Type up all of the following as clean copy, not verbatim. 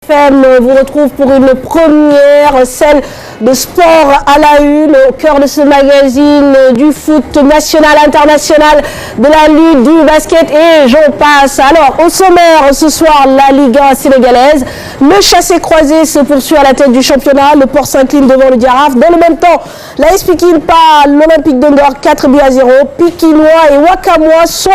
FM vous retrouve pour une première, celle de sport à la une, au cœur de ce magazine du foot national, international, de la lutte, du basket et j'en passe. Alors, au sommaire ce soir, la Liga sénégalaise, le chassé-croisé se poursuit à la tête du championnat, le Port s'incline devant le Giraffe. Dans le même temps, l'AS Pikine bat l'Olympique de Ngor 4-0. Pikinois et Wakamois sont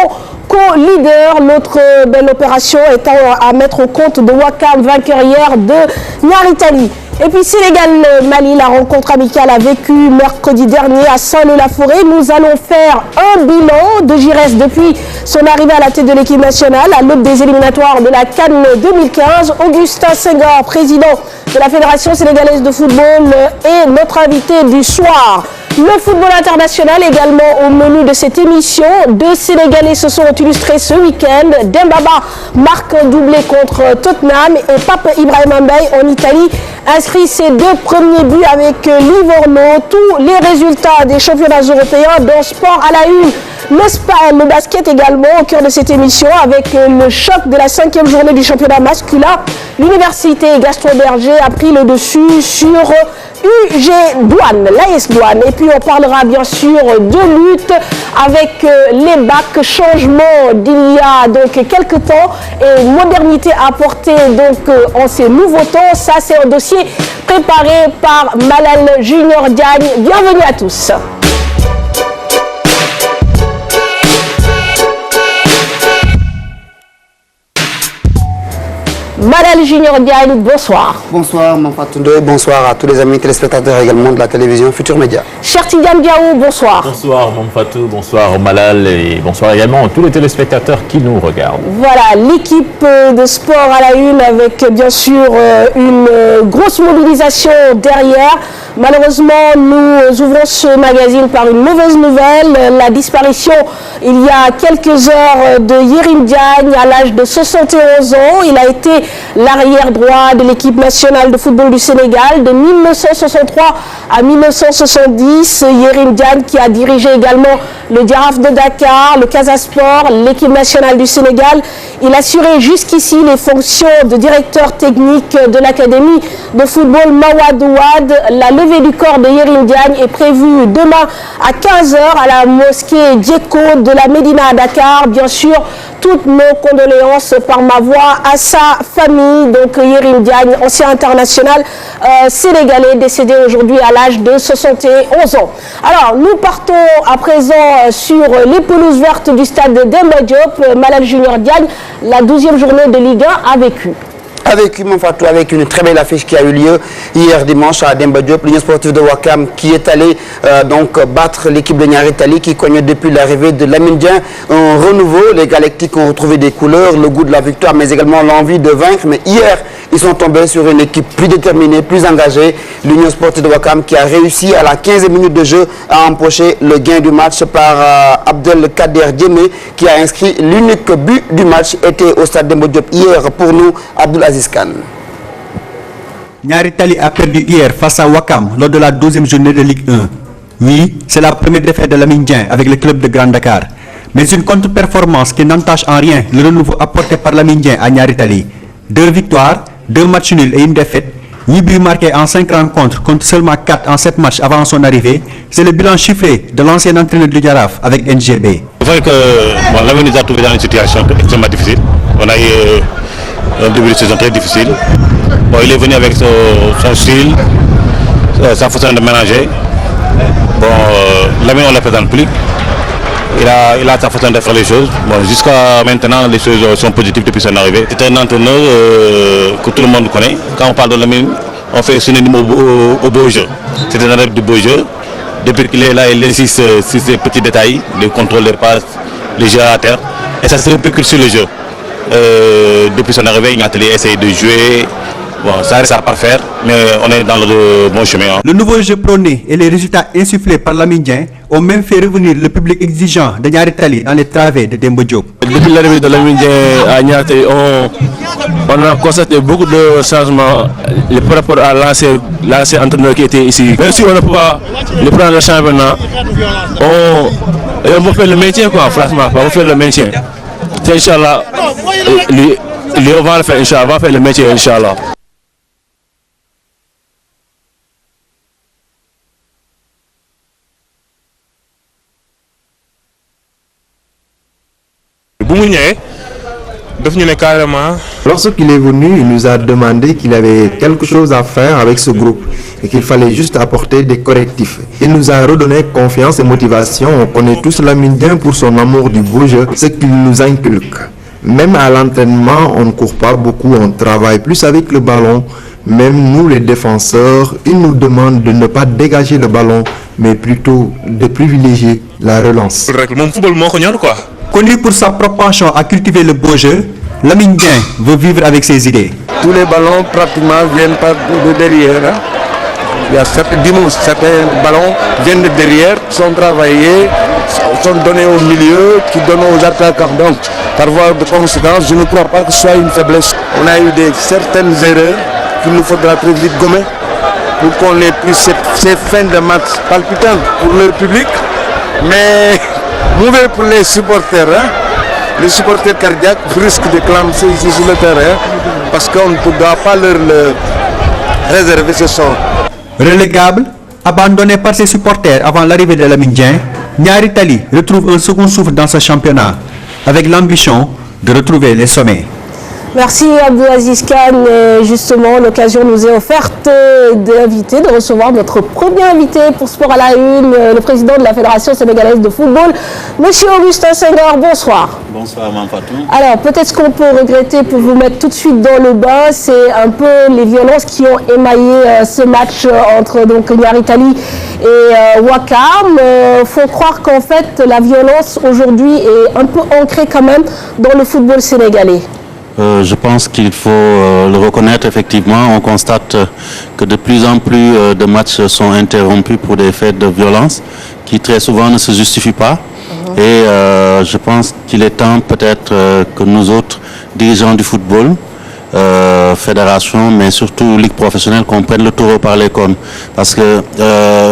co-leader. L'autre belle opération étant à mettre au compte de Wakam, vainqueur hier de Niaritali. Et puis Sénégal-Mali, la rencontre amicale a vécu mercredi dernier à Saint-Leu-la-Forêt. Nous allons faire un bilan de Giresse depuis son arrivée à la tête de l'équipe nationale à l'aube des éliminatoires de la CAN 2015. Augustin Senghor, président de la Fédération sénégalaise de football, est notre invité du soir. Le football international également au menu de cette émission. Deux Sénégalais se sont illustrés ce week-end. Dembaba marque un doublé contre Tottenham et Pape Ibrahima Mbaye en Italie inscrit ses deux premiers buts avec Livorno. Tous les résultats des championnats européens dans Sport à la une. Le basket également au cœur de cette émission avec le choc de la 5e journée du championnat masculin. L'université Gaston Berger a pris le dessus sur UG Douane, l'AS Douane. Et puis on parlera bien sûr de lutte avec les bacs, changement d'il y a donc quelques temps et modernité apportée donc en ces nouveaux temps. Ça c'est un dossier préparé par Malal Junior Diagne. Bienvenue à tous. Malal Junior Diagne, bonsoir. Bonsoir Manfatoundé, bonsoir à tous les amis téléspectateurs également de la télévision Futur Média. Cher Tidiane Diaou, bonsoir. Bonsoir Manfatou, bonsoir Malal et bonsoir également à tous les téléspectateurs qui nous regardent. Voilà, l'équipe de sport à la une avec bien sûr une grosse mobilisation derrière. Malheureusement, nous ouvrons ce magazine par une mauvaise nouvelle. La disparition il y a quelques heures de Yérim Diagne à l'âge de 71 ans. Il a été l'arrière droit de l'équipe nationale de football du Sénégal de 1963 à 1970. Yérim Diagne qui a dirigé également le Giraffe de Dakar, le Casa Sport, l'équipe nationale du Sénégal. Il assurait jusqu'ici les fonctions de directeur technique de l'académie de football Mawade Ouad. La levée du corps de Yérim Diagne est prévue demain à 15h à la mosquée Dieko de la Médina à Dakar. Bien sûr, toutes nos condoléances par ma voix à sa famille. Donc Yérim Diagne, ancien international sénégalais, décédé aujourd'hui à l'âge de 71 ans. Alors, nous partons à présent sur les pelouses vertes du stade de Demba Diop. Malal Junior Diagne, la 12e journée de Ligue 1 a vécu. Avec une très belle affiche qui a eu lieu hier dimanche à Demba Diop, l'Union sportive de Wakam qui est allée battre l'équipe de Niaritali qui connaît depuis l'arrivée de Lamine Dieng un renouveau. Les Galactiques ont retrouvé des couleurs, le goût de la victoire mais également l'envie de vaincre. Mais hier, ils sont tombés sur une équipe plus déterminée, plus engagée. L'Union sportive de Wakam qui a réussi à la 15e minute de jeu à empocher le gain du match par Abdelkader Diémé qui a inscrit l'unique but du match. Était au stade Demba Diop hier pour nous, Abdelaziz Khan. Niaritali a perdu hier face à Wakam lors de la 12e journée de Ligue 1. Oui, c'est la première défaite de Lamine Dieng avec le club de Grand Dakar. Mais une contre-performance qui n'entache en rien le renouveau apporté par Lamine Dieng à Niaritali. 2 victoires, 2 matchs nuls et une défaite. 8 buts marqués en 5 rencontres contre seulement 4 en 7 matchs avant son arrivée. C'est le bilan chiffré de l'ancien entraîneur du Giraffe avec NGB. C'est vrai que Lamine nous a trouvé dans une situation extrêmement difficile. On a eu un début de saison très difficile. Il est venu avec son style, sa façon de ménager. Lamine on l'a fait dans le public. Il a sa façon de faire les choses. Jusqu'à maintenant, les choses sont positives depuis son arrivée. C'est un entraîneur que tout le monde connaît. Quand on parle de Lamine, on fait synonyme au beau jeu. C'est un adepte du beau jeu. Depuis qu'il est là, il insiste sur ces petits détails, le contrôle des passes, les jeux à terre. Et ça se répercute sur le jeu. Depuis son arrivée, il a essayé de jouer. Ça reste à parfaire, mais on est dans le bon chemin. Le nouveau jeu prôné et les résultats insufflés par Lamine Dieng ont même fait revenir le public exigeant de Niaritali dans les travées de Demba Diop. Depuis l'arrivée de Lamine Dieng à Niaritali, on a constaté beaucoup de changements par rapport à l'ancien entraîneur qui était ici. Même si on ne peut pas le prendre le championnat, on va faire le maintien, quoi, franchement, on va faire le maintien. C'est Inch'Allah, on va le faire, Inch'Allah, on va faire le maintien, Inch'Allah. carrément. Lorsqu'il est venu, il nous a demandé qu'il avait quelque chose à faire avec ce groupe et qu'il fallait juste apporter des correctifs. Il nous a redonné confiance et motivation. On connaît tous Lamine Dieng pour son amour du beau jeu, ce qu'il nous inculque. Même à l'entraînement, on ne court pas beaucoup, on travaille plus avec le ballon. Même nous, les défenseurs, il nous demande de ne pas dégager le ballon, mais plutôt de privilégier la relance. Connu pour sa propension à cultiver le beau jeu, Lamine Dieng veut vivre avec ses idées. Tous les ballons pratiquement viennent pas de derrière. Hein. Il y a certains ballons viennent de derrière, sont travaillés, sont donnés au milieu, qui donnent aux attaquants. Donc, par voie de conséquence, je ne crois pas que ce soit une faiblesse. On a eu certaines erreurs qu'il nous faudra très vite gommer pour qu'on ait plus ces fins de match palpitantes pour le public, mais mauvais pour les supporters. Hein. Les supporters cardiaques risquent de clamser ici sur le terrain parce qu'on ne doit pas leur réserver ce sort. Relégable, abandonné par ses supporters avant l'arrivée de Lamine Dieng, Niary Tally retrouve un second souffle dans ce championnat, avec l'ambition de retrouver les sommets. Merci Abdelaziz Khan. Justement, l'occasion nous est offerte d'inviter, de recevoir notre premier invité pour Sport à la Une, le président de la Fédération sénégalaise de football, Monsieur Augustin Senghor. Bonsoir. Bonsoir, Mme Fatou. Alors, peut-être ce qu'on peut regretter pour vous mettre tout de suite dans le bain, c'est un peu les violences qui ont émaillé ce match entre Niary Tally et Ouakam. Faut croire qu'en fait, la violence aujourd'hui est un peu ancrée quand même dans le football sénégalais. Je pense qu'il faut le reconnaître effectivement. On constate que de plus en plus de matchs sont interrompus pour des faits de violence qui très souvent ne se justifient pas. Et je pense qu'il est temps peut-être que nous autres, dirigeants du football, fédération, mais surtout ligue professionnelle, qu'on prenne le taureau par les cornes. Parce que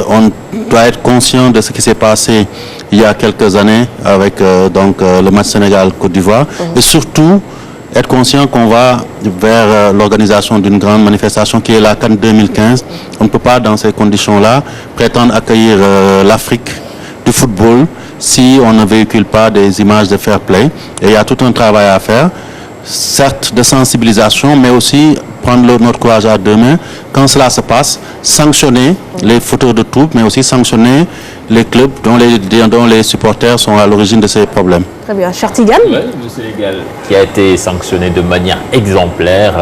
on doit être conscient de ce qui s'est passé il y a quelques années avec le match Sénégal-Côte d'Ivoire. Et surtout, être conscient qu'on va vers l'organisation d'une grande manifestation qui est la CAN 2015. On ne peut pas, dans ces conditions-là, prétendre accueillir l'Afrique du football si on ne véhicule pas des images de fair play. Et il y a tout un travail à faire, certes de sensibilisation, mais aussi prendre notre courage à deux mains. Quand cela se passe, sanctionner les fauteurs de troubles, mais aussi sanctionner les clubs dont les supporters sont à l'origine de ces problèmes. Très bien. Chartigan. Oui, le Sénégal qui a été sanctionné de manière exemplaire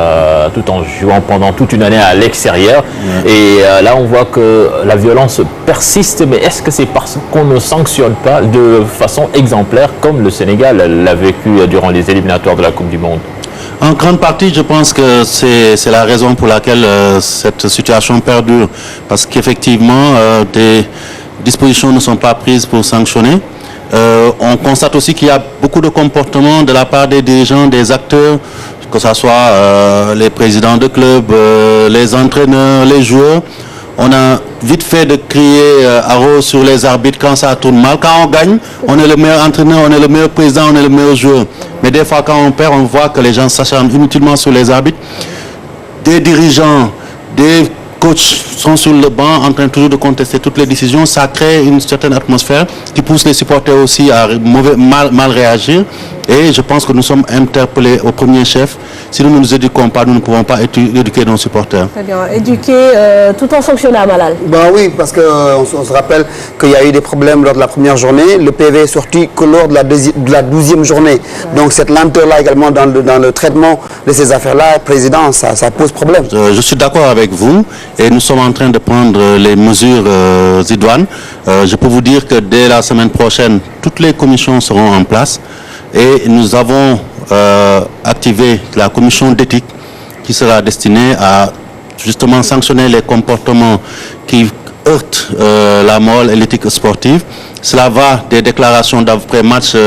tout en jouant pendant toute une année à l'extérieur. Et là, on voit que la violence persiste. Mais est-ce que c'est parce qu'on ne sanctionne pas de façon exemplaire comme le Sénégal l'a vécu durant les éliminatoires de la Coupe du Monde? En grande partie, je pense que c'est la raison pour laquelle cette situation perdure. Parce qu'effectivement, des dispositions ne sont pas prises pour sanctionner. On constate aussi qu'il y a beaucoup de comportements de la part des dirigeants, des acteurs, que ce soit les présidents de clubs, les entraîneurs, les joueurs. On a vite fait de crier haro sur les arbitres quand ça tourne mal. Quand on gagne, on est le meilleur entraîneur, on est le meilleur président, on est le meilleur joueur. Mais des fois, quand on perd, on voit que les gens s'acharnent inutilement sur les arbitres. Des dirigeants, des coachs sont sur le banc en train toujours de contester toutes les décisions. Ça crée une certaine atmosphère qui pousse les supporters aussi à mal réagir. Et je pense que nous sommes interpellés au premier chef. Si nous ne nous éduquons pas, nous ne pouvons pas éduquer nos supporters. Très bien. Éduquer tout en sanctionnant, Malal. Oui, parce qu'on se rappelle qu'il y a eu des problèmes lors de la première journée. Le PV est sorti que lors de la 12e journée. Ouais. Donc cette lenteur-là également dans le traitement de ces affaires-là, Président, ça pose problème. Je suis d'accord avec vous et nous sommes en train de prendre les mesures idoines. Je peux vous dire que dès la semaine prochaine, toutes les commissions seront en place. Et nous avons activé la commission d'éthique qui sera destinée à justement sanctionner les comportements qui heurtent la morale et l'éthique sportive. Cela va des déclarations d'après-match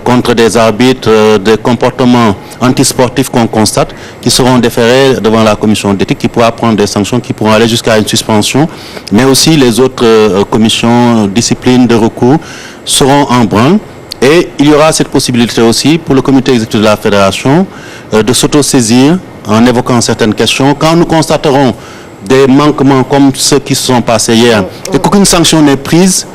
contre des arbitres, des comportements antisportifs qu'on constate, qui seront déférés devant la commission d'éthique, qui pourra prendre des sanctions qui pourront aller jusqu'à une suspension. Mais aussi les autres commissions, disciplines de recours seront en branle. Et il y aura cette possibilité aussi pour le comité exécutif de la fédération de s'auto-saisir en évoquant certaines questions. Quand nous constaterons des manquements comme ceux qui se sont passés hier et qu'aucune sanction n'est prise,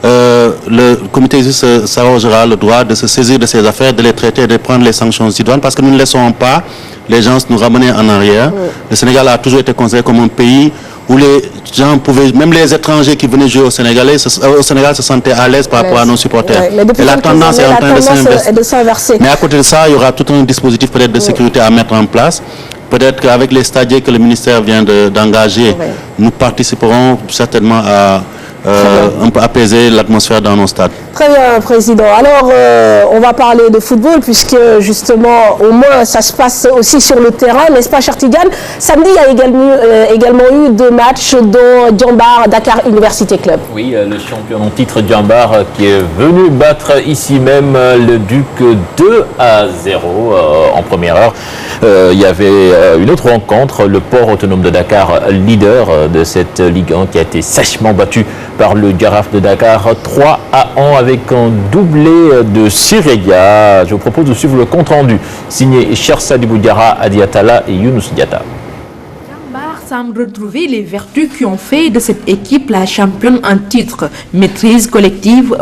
le comité s'arrogera le droit de se saisir de ces affaires, de les traiter, de prendre les sanctions idoines, parce que nous ne laissons pas les gens nous ramener en arrière. Le Sénégal a toujours été considéré comme un pays où les gens pouvaient, même les étrangers qui venaient jouer au Sénégal se sentaient à l'aise par rapport à nos supporters. Et la tendance est en train de s'inverser. Mais à côté de ça, il y aura tout un dispositif peut-être de sécurité à mettre en place. Peut-être qu'avec les stadiers que le ministère vient d'engager, nous participerons certainement à un peu apaiser l'atmosphère dans nos stades. Très bien, Président. Alors, on va parler de football puisque justement, au moins, ça se passe aussi sur le terrain, n'est-ce pas, cher Tidiane? Samedi, il y a également eu 2 matchs dont Djambar Dakar Université Club. Oui, le champion en titre Djambar qui est venu battre ici même le Duc 2-0 en première heure. Il y avait une autre rencontre, le Port Autonome de Dakar, leader de cette Ligue 1, qui a été sèchement battu par le Jaraaf de Dakar 3-1 avec un doublé de Sireya. Je vous propose de suivre le compte-rendu signé Chersa Diboudjara, Adiatala et Younous Diata. Djambar semble retrouver les vertus qui ont fait de cette équipe la championne en titre. Maîtrise collective,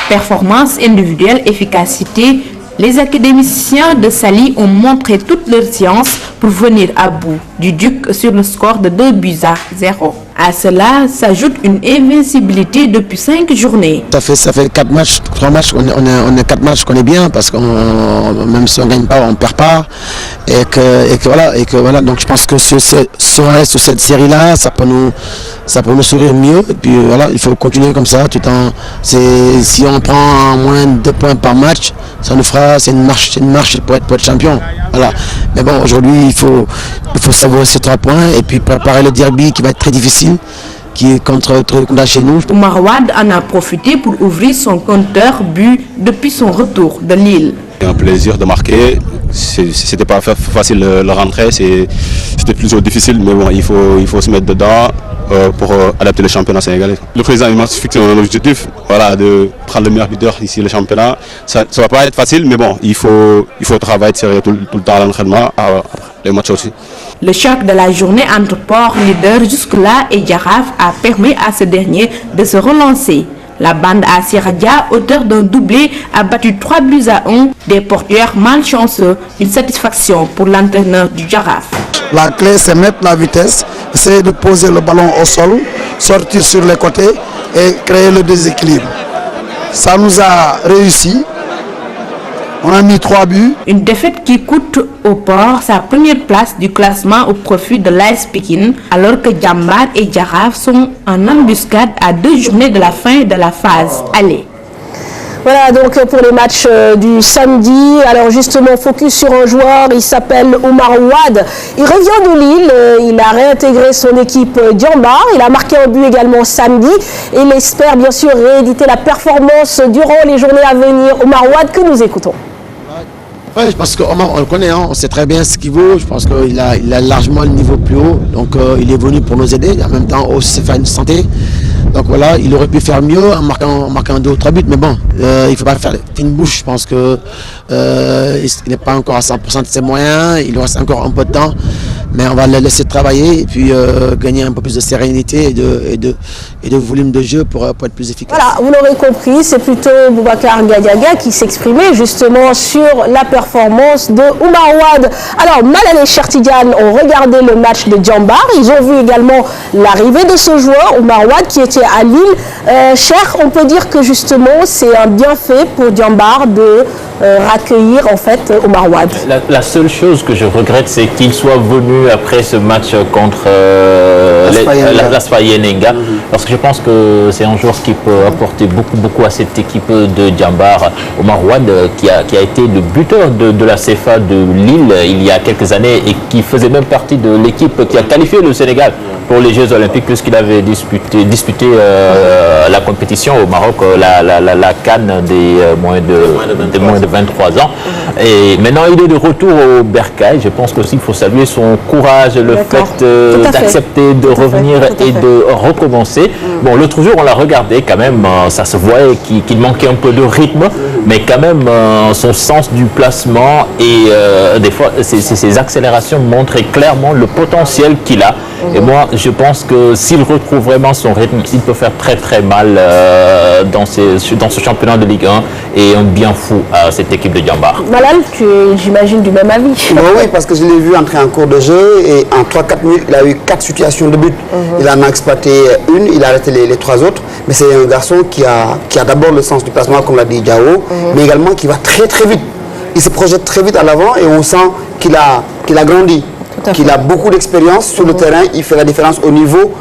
performance individuelle, efficacité. Les académiciens de Sali ont montré toute leur science pour venir à bout du Duc sur le score de 2-0. À cela s'ajoute une invincibilité depuis 5 journées. Ça fait 4 matchs, 3 matchs, on est 4 matchs qu'on est bien parce que même si on ne gagne pas, on ne perd pas. Et que voilà, donc je pense que si on reste sur cette série-là, ça peut nous sourire mieux. Et puis voilà, il faut continuer comme ça. Si on prend moins de 2 points par match, ça nous fera, c'est une marche pour être champion. Voilà. Mais bon, aujourd'hui, il faut savourer ces 3 points et puis préparer le derby qui va être très difficile, qui est contre chez nous. Oumar Wade en a profité pour ouvrir son compteur but depuis son retour de Lille. C'est un plaisir de marquer. C'était pas facile de rentrer, c'était plutôt difficile, mais bon, il faut se mettre dedans pour adapter le championnat sénégalais. Le président m'a fixé un objectif, voilà, de prendre le meilleur buteur ici, le championnat. Ça va pas être facile, mais bon, il faut travailler sérieux tout le temps à l'entraînement, les matchs aussi. Le choc de la journée entre Port leader jusque-là et Jaraaf a permis à ce dernier de se relancer. La bande à Siradia, auteur d'un doublé, a battu 3-1 des porteurs malchanceux. Une satisfaction pour l'entraîneur du Jaraaf. La clé, c'est mettre la vitesse, essayer de poser le ballon au sol, sortir sur les côtés et créer le déséquilibre. Ça nous a réussi. On a mis 3 buts. Une défaite qui coûte au Port sa première place du classement au profit de l'AS Pikine, alors que Djambar et Jaraaf sont en embuscade à 2 journées de la fin de la phase aller. Voilà donc pour les matchs du samedi. Alors justement, focus sur un joueur, il s'appelle Oumar Wade. Il revient de Lille, il a réintégré son équipe Djambar. Il a marqué un but également samedi. Et il espère bien sûr rééditer la performance durant les journées à venir. Oumar Wade, que nous écoutons. Oui, parce qu'Omar, on le connaît, on sait très bien ce qu'il vaut. Je pense qu'il a largement le niveau plus haut. Donc il est venu pour nous aider. En même temps, aussi faire une santé. Donc voilà, il aurait pu faire mieux en marquant 2 ou 3 buts. Mais bon, il ne faut pas faire une bouche. Je pense qu'il n'est pas encore à 100% de ses moyens. Il lui reste encore un peu de temps. Mais on va le laisser travailler et puis gagner un peu plus de sérénité et de volume de jeu pour être plus efficace. Voilà, vous l'aurez compris, c'est plutôt Boubacar Gadiaga qui s'exprimait justement sur la performance de Oumar Wade. Alors, Malalé Chertidiane ont regardé le match de Djambar. Ils ont vu également l'arrivée de ce joueur, Oumar Wade, qui était à Lille. Cher, on peut dire que justement, c'est un bienfait pour Djambar de raccueillir en fait Oumar Wade. La seule chose que je regrette, c'est qu'il soit venu après ce match contre l'Asfa Yenenga, parce que je pense que c'est un joueur qui peut apporter beaucoup à cette équipe de Djambar. Oumar Wade qui a été le buteur de la CFA de Lille il y a quelques années et qui faisait même partie de l'équipe qui a qualifié le Sénégal pour les Jeux Olympiques puisqu'il avait disputé la compétition au Maroc, la CAN des moins de 23 ans. Et maintenant, il est de retour au Bercail. Je pense qu'aussi il faut saluer son courage, le fait d'accepter de revenir et de recommencer. Bon, l'autre jour, on l'a regardé quand même, ça se voyait qu'il manquait un peu de rythme, mais quand même, son sens du placement et des fois, ses accélérations montraient clairement le potentiel qu'il a. Et moi, je pense que s'il retrouve vraiment son rythme, il peut faire très très mal dans ce championnat de Ligue 1 et un bien fou à cette équipe de Diambar. Malal, tu es, j'imagine, du même avis. Oui, parce que je l'ai vu entrer en cours de jeu et en 3-4 minutes, il a eu 4 situations de but. Il en a exploité une, il a arrêté les 3 autres. Mais c'est un garçon qui a d'abord le sens du placement, comme l'a dit Diao, mais également qui va très très vite. Il se projette très vite à l'avant et on sent qu'il a grandi, qu'il a beaucoup d'expérience sur le terrain. Il fait la différence au niveau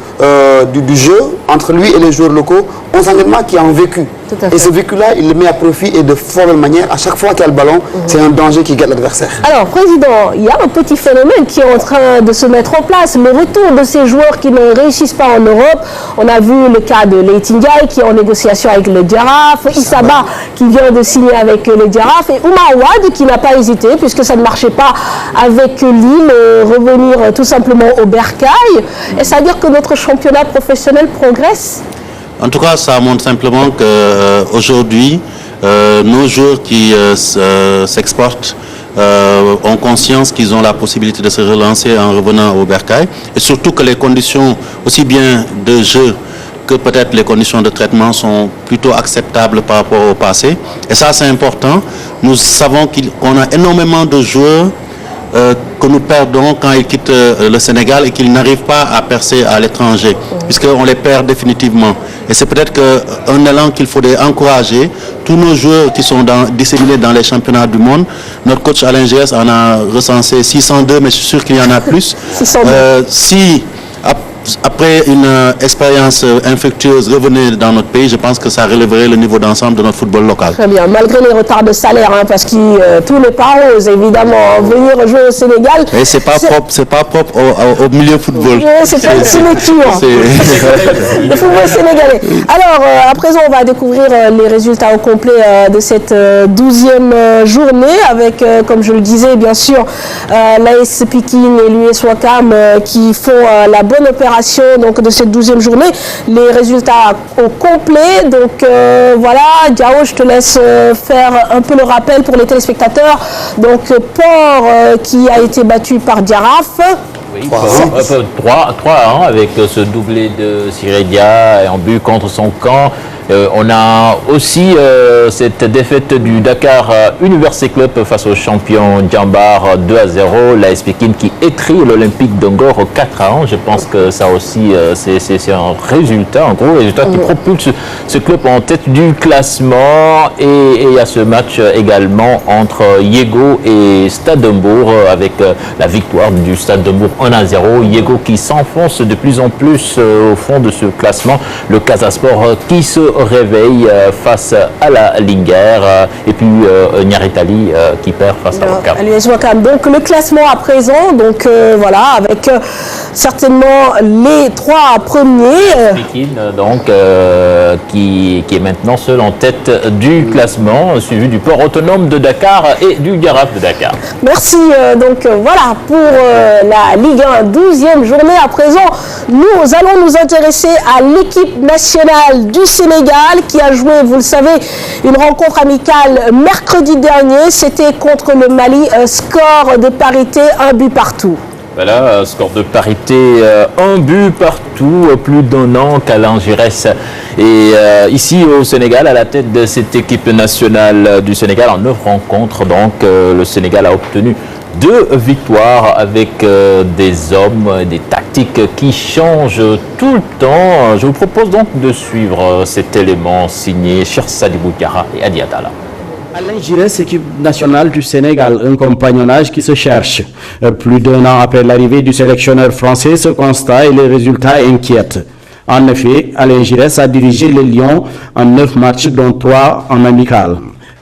du jeu entre lui et les joueurs locaux. On sent vraiment qu'il a un vécu. Et ce vécu-là, il le met à profit et de fort belle manière. À chaque fois qu'il y a le ballon, c'est un danger qui guette l'adversaire. Alors, Président, il y a un petit phénomène qui est en train de se mettre en place. Le retour de ces joueurs qui ne réussissent pas en Europe. On a vu le cas de Leighton Ndiaye qui est en négociation avec le Giraffe, Issaba qui vient de signer avec le Giraffe et Oumar Ouad qui n'a pas hésité puisque ça ne marchait pas avec Lille, revenir tout simplement au Bercail. Est-ce à dire que notre championnat professionnel progresse? En tout cas, ça montre simplement qu'aujourd'hui, nos joueurs qui s'exportent ont conscience qu'ils ont la possibilité de se relancer en revenant au Bercail. Et surtout que les conditions, aussi bien de jeu que peut-être les conditions de traitement sont plutôt acceptables par rapport au passé. Et ça, c'est important. Nous savons qu'on a énormément de joueurs que nous perdons quand ils quittent le Sénégal et qu'ils n'arrivent pas à percer à l'étranger, puisqu'on les perd définitivement. Et c'est peut-être un élan qu'il faudrait encourager. Tous nos joueurs qui sont disséminés dans les championnats du monde, notre coach Alain Giresse en a recensé 602, mais je suis sûr qu'il y en a plus. Si après une expérience infructueuse revenait dans notre pays, je pense que ça relèverait le niveau d'ensemble de notre football local. Très bien, malgré les retards de salaire, parce que tout n'est pas rose, évidemment, venir jouer au Sénégal. Et c'est pas propre au milieu football. C'est pas une sinéture. Le football sénégalais. Alors, à présent, on va découvrir les résultats au complet de cette 12e journée avec, comme je le disais, bien sûr, l'AS Pikine et l'US Ouakam qui font la bonne opération donc, de cette 12e journée. Les résultats au complet. Donc voilà, Diao, je te laisse faire un peu le rappel pour les téléspectateurs. Donc Port qui a été battu par Giraffe. Oui, 3-1 avec ce doublé de Siredia en but contre son camp. On a aussi cette défaite du Dakar University Club face au champion Diambar 2-0. L'AS Pikine qui étrie l'Olympique de Ngor 4-1. Je pense que ça aussi, c'est un résultat, un gros résultat qui propulse ce club en tête du classement. Et il y a ce match également entre Yego et Stade de Mbour avec la victoire du Stade de Mbour 1-0. Yego qui s'enfonce de plus en plus au fond de ce classement. Le Casasport qui se réveille face à la Linguère et puis Niaritali qui perd face à Ouakam. Donc le classement à présent, donc voilà, avec certainement les 3 premiers. Pikine, donc qui est maintenant seul en tête du classement, suivi du Port Autonome de Dakar et du Giraffe de Dakar. Merci. Donc voilà pour la Ligue 1, 12e journée. À présent, nous allons nous intéresser à l'équipe nationale du Sénégal qui a joué, vous le savez, une rencontre amicale mercredi dernier. C'était contre le Mali, score de parité, 1 but partout. Voilà, score de parité, 1 but partout, plus d'un an qu'Alain Giresse est ici au Sénégal à la tête de cette équipe nationale du Sénégal. En 9 rencontres, donc, le Sénégal a obtenu 2 victoires avec des hommes, des tactiques qui changent tout le temps. Je vous propose donc de suivre cet élément signé Cheikh Sadibou Diarra et Adi Atala. Alain Giresse, équipe nationale du Sénégal, un compagnonnage qui se cherche. Plus d'1 an après l'arrivée du sélectionneur français, ce constat et les résultats inquiètent. En effet, Alain Giresse a dirigé les Lions en 9 matchs, dont 3 en amical.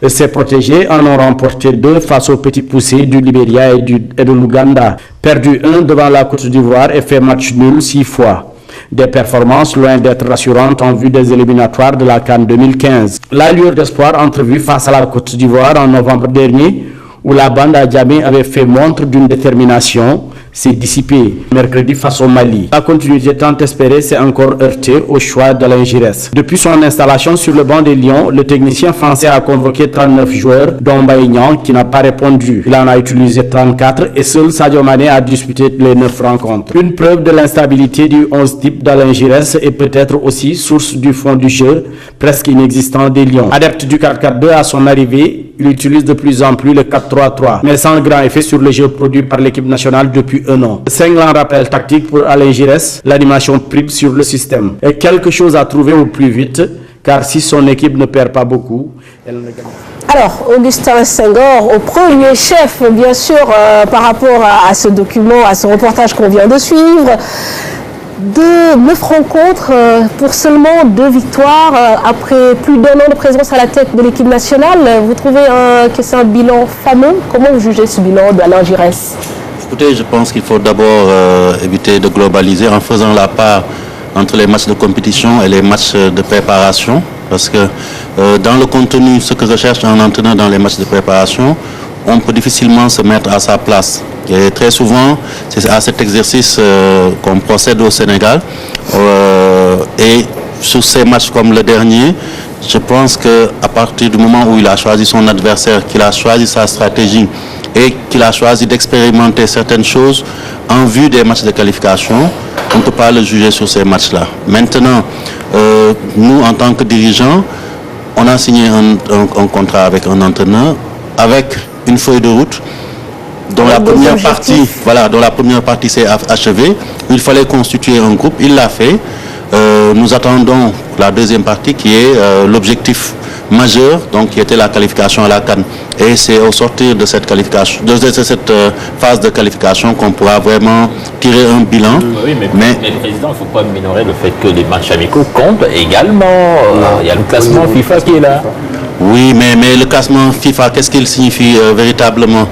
Ses protégés en ont remporté 2 face aux petits poussés du Libéria et de l'Ouganda. Perdu 1 devant la Côte d'Ivoire et fait match nul 6 fois. Des performances loin d'être rassurantes en vue des éliminatoires de la CAN 2015. La lueur d'espoir entrevue face à la Côte d'Ivoire en novembre dernier, où la bande à Djamé avait fait montre d'une détermination, s'est dissipé mercredi face au Mali. La continuité tant espérée s'est encore heurtée au choix d'Alain Giresse. Depuis son installation sur le banc des Lions, le technicien français a convoqué 39 joueurs, dont Baïgnan qui n'a pas répondu. Il en a utilisé 34 et seul Sadio Mané a disputé les 9 rencontres. Une preuve de l'instabilité du 11 type d'Alain Giresse est peut-être aussi source du fond du jeu presque inexistant des Lions. Adepte du 4-4-2 à son arrivée, il utilise de plus en plus le 4-3-3, mais sans grand effet sur le jeu produit par l'équipe nationale depuis un an. Cinglant rappel tactique pour Alain Giresse, l'animation prime sur le système. Et quelque chose à trouver au plus vite, car si son équipe ne perd pas beaucoup, elle ne gagne pas. Alors, Augustin Senghor, au premier chef, bien sûr, par rapport à ce document, à ce reportage qu'on vient de suivre, 9 rencontres pour seulement 2 victoires après plus d'1 an de présence à la tête de l'équipe nationale. Vous trouvez que c'est un bilan fameux? Comment vous jugez ce bilan d'Alain Giresse? Écoutez, je pense qu'il faut d'abord éviter de globaliser en faisant la part entre les matchs de compétition et les matchs de préparation. Parce que dans le contenu, ce que recherche un entraîneur dans les matchs de préparation, on peut difficilement se mettre à sa place. Et très souvent, c'est à cet exercice qu'on procède au Sénégal. Et sur ces matchs comme le dernier, je pense qu'à partir du moment où il a choisi son adversaire, qu'il a choisi sa stratégie et qu'il a choisi d'expérimenter certaines choses en vue des matchs de qualification, on ne peut pas le juger sur ces matchs-là. Maintenant, nous, en tant que dirigeants, on a signé un contrat avec un entraîneur, avec une feuille de route dont la première partie s'est achevée. Il fallait constituer un groupe, il l'a fait. Nous attendons la deuxième partie qui est l'objectif majeur, donc qui était la qualification à la CAN. Et c'est au sortir de cette qualification, de cette phase de qualification qu'on pourra vraiment tirer un bilan. Oui, mais Président, il ne faut pas minorer le fait que les matchs amicaux comptent également. Il y a le classement FIFA qui est là. Oui, mais le classement FIFA, qu'est-ce qu'il signifie véritablement?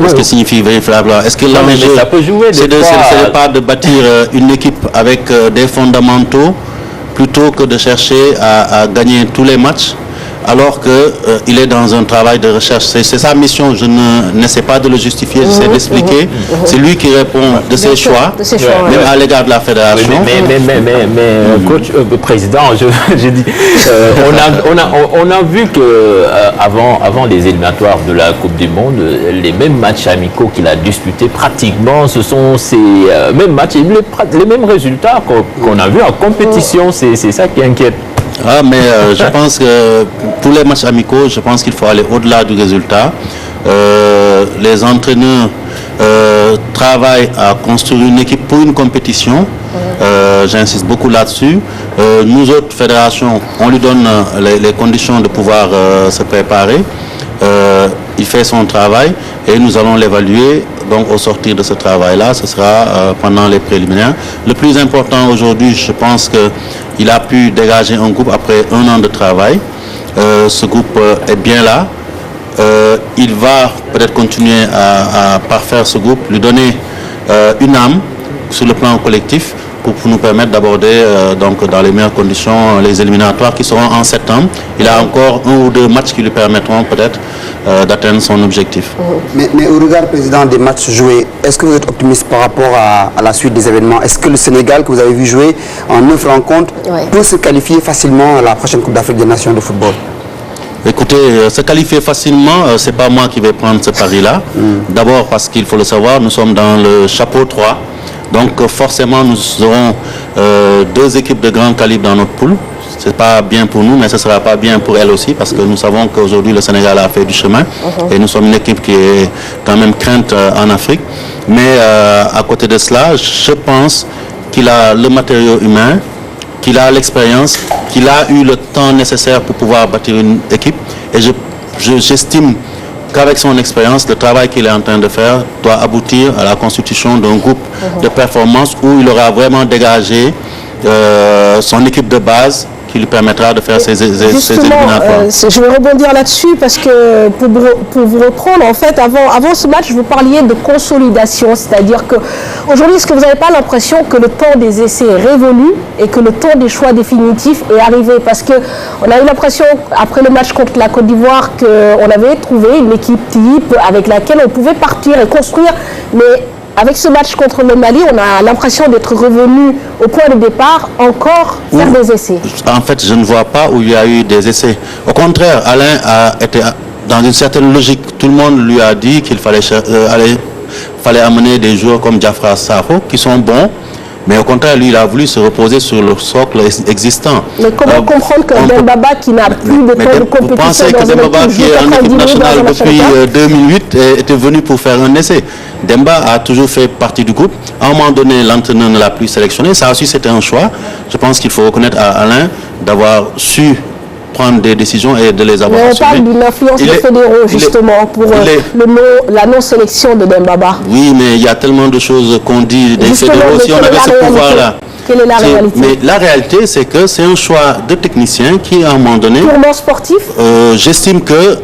Qu'est-ce que signifie véritablement? Est-ce que l'enjeu, c'est pas de bâtir une équipe avec des fondamentaux plutôt que de chercher à gagner tous les matchs alors qu'il est dans un travail de recherche. C'est sa mission, je n'essaie pas de le justifier, j'essaie d'expliquer. C'est lui qui répond de ses choix, même à l'égard de la fédération. Mais coach, président, j'ai dit, on a vu que avant les éliminatoires de la Coupe du Monde, les mêmes matchs amicaux qu'il a disputés pratiquement, ce sont ces mêmes matchs et les mêmes résultats qu'on a vus en compétition. C'est ça qui inquiète. Ah, mais je pense que pour les matchs amicaux, je pense qu'il faut aller au-delà du résultat. Les entraîneurs travaillent à construire une équipe pour une compétition. J'insiste beaucoup là-dessus. Nous autres fédérations, on lui donne les conditions de pouvoir se préparer. Il fait son travail et nous allons l'évaluer. Donc au sortir de ce travail-là, ce sera pendant les préliminaires. Le plus important aujourd'hui, je pense qu'il a pu dégager un groupe après 1 an de travail. Ce groupe est bien là. Il va peut-être continuer à parfaire ce groupe, lui donner une âme sur le plan collectif pour nous permettre d'aborder donc dans les meilleures conditions les éliminatoires qui seront en septembre. Il a encore 1 ou 2 matchs qui lui permettront peut-être d'atteindre son objectif. Mais au regard, président, des matchs joués, est-ce que vous êtes optimiste par rapport à la suite des événements? Est-ce que le Sénégal, que vous avez vu jouer en 9 rencontres, peut se qualifier facilement à la prochaine Coupe d'Afrique des Nations de football? Écoutez, se qualifier facilement, c'est pas moi qui vais prendre ce pari-là. D'abord parce qu'il faut le savoir, nous sommes dans le chapeau 3. Donc forcément, nous aurons 2 équipes de grand calibre dans notre poule. Ce n'est pas bien pour nous, mais ce ne sera pas bien pour elles aussi, parce que nous savons qu'aujourd'hui, le Sénégal a fait du chemin. Et nous sommes une équipe qui est quand même crainte en Afrique. Mais à côté de cela, je pense qu'il a le matériau humain, qu'il a l'expérience, qu'il a eu le temps nécessaire pour pouvoir bâtir une équipe. Et j'estime qu'avec son expérience, le travail qu'il est en train de faire doit aboutir à la constitution d'un groupe de performance où il aura vraiment dégagé son équipe de base qui lui permettra de faire ses éliminatoires. Je vais rebondir là-dessus parce que pour vous reprendre, en fait, avant ce match, vous parliez de consolidation, c'est-à-dire qu'aujourd'hui, est-ce que vous n'avez pas l'impression que le temps des essais est révolu et que le temps des choix définitifs est arrivé? Parce qu'on a eu l'impression, après le match contre la Côte d'Ivoire, qu'on avait trouvé une équipe type avec laquelle on pouvait partir et construire, mais avec ce match contre le Mali, on a l'impression d'être revenu au point de départ, encore faire des essais. En fait, je ne vois pas où il y a eu des essais. Au contraire, Alain a été dans une certaine logique. Tout le monde lui a dit qu'il fallait amener des joueurs comme Diafra Sakho qui sont bons. Mais au contraire, lui, il a voulu se reposer sur le socle existant. Mais comment comprendre que Dembaba, qui n'a plus de temps de compétition... Vous pensez que Dembaba, qui est en équipe nationale depuis 2008, était venu pour faire un essai? Demba a toujours fait partie du groupe. À un moment donné, l'entraîneur ne l'a plus sélectionné. Ça aussi, c'était un choix. Je pense qu'il faut reconnaître à Alain d'avoir su prendre des décisions et de les avoir assumées. On parle d'une influence de fédéraux, justement, pour la non-sélection de Dembaba. Oui, mais il y a tellement de choses qu'on dit des fédéraux. Si on avait ce pouvoir-là. Quelle est la réalité? Mais la réalité, c'est que c'est un choix de technicien qui, à un moment donné... Purement sportif? J'estime que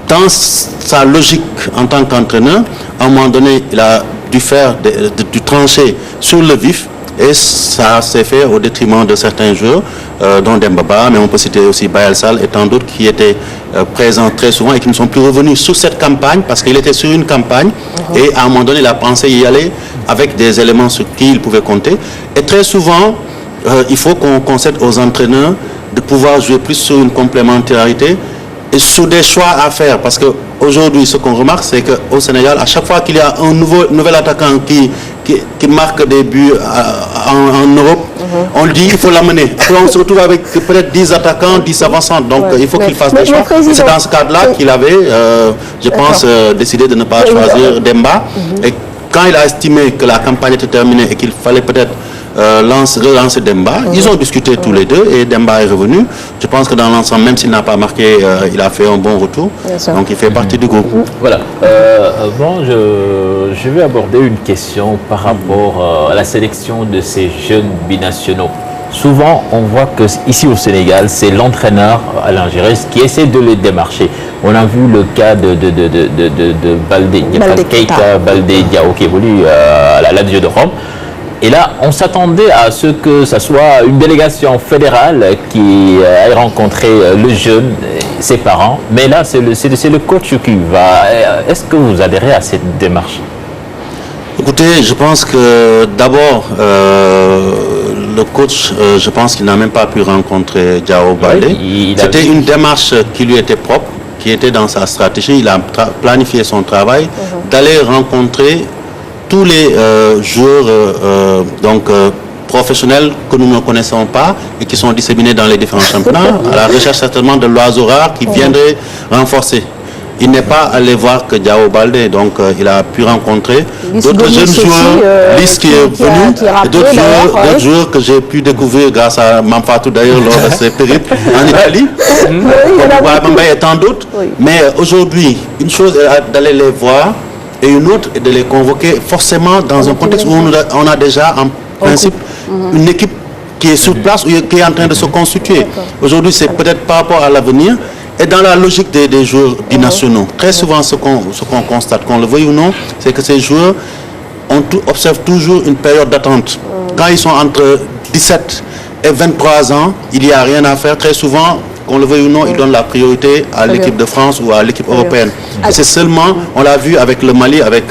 dans sa logique en tant qu'entraîneur, à un moment donné, il a dû faire du trancher sur le vif. Et ça s'est fait au détriment de certains joueurs, dont Dembaba, mais on peut citer aussi Bayal Sall et tant d'autres qui étaient présents très souvent et qui ne sont plus revenus sur cette campagne parce qu'il était sur une campagne et à un moment donné, il a pensé y aller avec des éléments sur qui il pouvait compter. Et très souvent, il faut qu'on concède aux entraîneurs de pouvoir jouer plus sur une complémentarité et sur des choix à faire. Parce qu'aujourd'hui, ce qu'on remarque, c'est qu'au Sénégal, à chaque fois qu'il y a un nouvel attaquant qui marque des buts en Europe, on le dit, il faut l'amener. Après, on se retrouve avec peut-être 10 attaquants, 10 avançants. Donc, il faut qu'il fasse des choix. C'est dans ce cadre-là qu'il avait, je pense, décidé de ne pas choisir Demba. Et quand il a estimé que la campagne était terminée et qu'il fallait peut-être relancer Demba, ils ont discuté tous les deux et Demba est revenu. Je pense que dans l'ensemble, même s'il n'a pas marqué, il a fait un bon retour. Donc il fait partie du groupe. Voilà. Bon, je vais aborder une question par rapport à la sélection de ces jeunes binationaux. Souvent, on voit que ici au Sénégal, c'est l'entraîneur Alain Giresse qui essaie de les démarcher. On a vu le cas de Baldé, Keita Baldé Diao qui évolue à la Lazio de Rome. Et là, on s'attendait à ce que ce soit une délégation fédérale qui aille rencontrer le jeune, ses parents. Mais là, c'est le coach qui va. Est-ce que vous adhérez à cette démarche? Écoutez, je pense que d'abord, le coach, je pense qu'il n'a même pas pu rencontrer Diao Baldé. C'était une démarche qui lui était propre, qui était dans sa stratégie. Il a planifié son travail d'aller rencontrer tous les joueurs professionnels que nous ne connaissons pas et qui sont disséminés dans les différents championnats, à la recherche certainement de l'oiseau rare qui viendrait renforcer. Il n'est pas allé voir que Diao Baldé, donc il a pu rencontrer d'autres jeunes joueurs, Lys qui est venu, et d'autres joueurs que j'ai pu découvrir grâce à Mampatou d'ailleurs lors de ses périples en Italie, comme Wabamba et tant d'autres. Mais aujourd'hui, une chose est d'aller les voir et une autre est de les convoquer forcément dans un contexte où on a déjà en principe une équipe qui est sur place ou qui est en train de se constituer. Aujourd'hui, c'est peut-être par rapport à l'avenir et dans la logique des joueurs binationaux. Très souvent, ce qu'on constate, qu'on le veuille ou non, c'est que ces joueurs observent toujours une période d'attente. Quand ils sont entre 17 et 23 ans, il n'y a rien à faire. Très souvent, qu'on le veuille ou non, ils donnent la priorité à l'équipe de France ou à l'équipe européenne. C'est seulement, on l'a vu avec le Mali, avec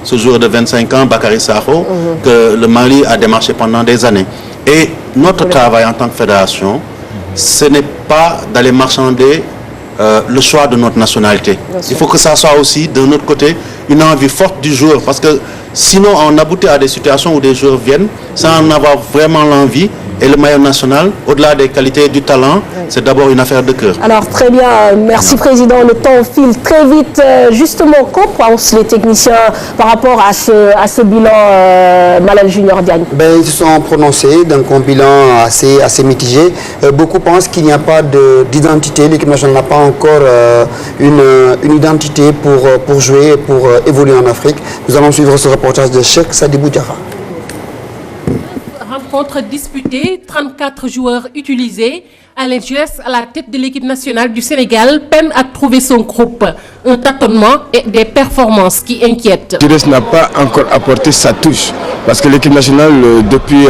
ce joueur de 25 ans, Bakary Sakho, que le Mali a démarché pendant des années. Et notre travail en tant que fédération, ce n'est pas d'aller marchander le choix de notre nationalité. Il faut que ça soit aussi, de notre côté, une envie forte du joueur. Parce que sinon, on aboutit à des situations où des joueurs viennent sans en avoir vraiment l'envie. Et le maillot national, au-delà des qualités du talent, c'est d'abord une affaire de cœur. Alors très bien, merci Président. Le temps file très vite. Justement, qu'en pensent les techniciens par rapport à ce bilan Malal Junior Diagne? Ils se sont prononcés d'un bilan assez mitigé. Beaucoup pensent qu'il n'y a pas d'identité. L'équipe nationale n'a pas encore une identité pour jouer, pour évoluer en Afrique. Nous allons suivre ce reportage de Cheikh Sadibou Diarra. Rencontre disputée, 34 joueurs utilisés. Alain Giresse, à la tête de l'équipe nationale du Sénégal, peine à trouver son groupe. Un tâtonnement et des performances qui inquiètent. Giresse n'a pas encore apporté sa touche. Parce que l'équipe nationale, depuis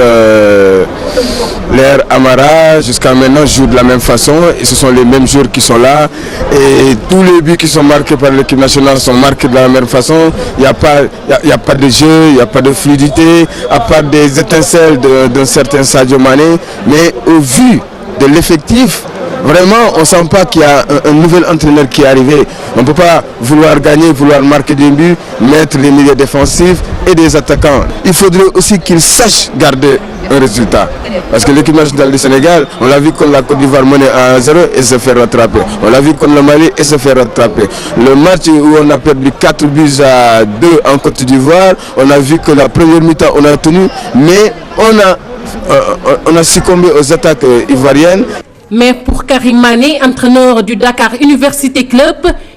l'ère Amara jusqu'à maintenant, joue de la même façon. Et ce sont les mêmes joueurs qui sont là. Et tous les buts qui sont marqués par l'équipe nationale sont marqués de la même façon. Il n'y a pas de jeu, il n'y a pas de fluidité, à part des étincelles d'un certain Sadio Mané. Mais au vu de l'effectif, vraiment, on ne sent pas qu'il y a un nouvel entraîneur qui est arrivé. On ne peut pas vouloir gagner, vouloir marquer des buts, mettre les milieux défensifs et des attaquants. Il faudrait aussi qu'ils sachent garder un résultat. Parce que l'équipe nationale du Sénégal, on l'a vu contre la Côte d'Ivoire menée à 0 et se fait rattraper. On l'a vu contre le Mali et se fait rattraper. Le match où on a perdu 4 buts à 2 en Côte d'Ivoire, on a vu que la première mi-temps on a tenu, mais on a succombé aux attaques ivoiriennes. Mais pour Karim Mané, entraîneur du Dakar Université Club,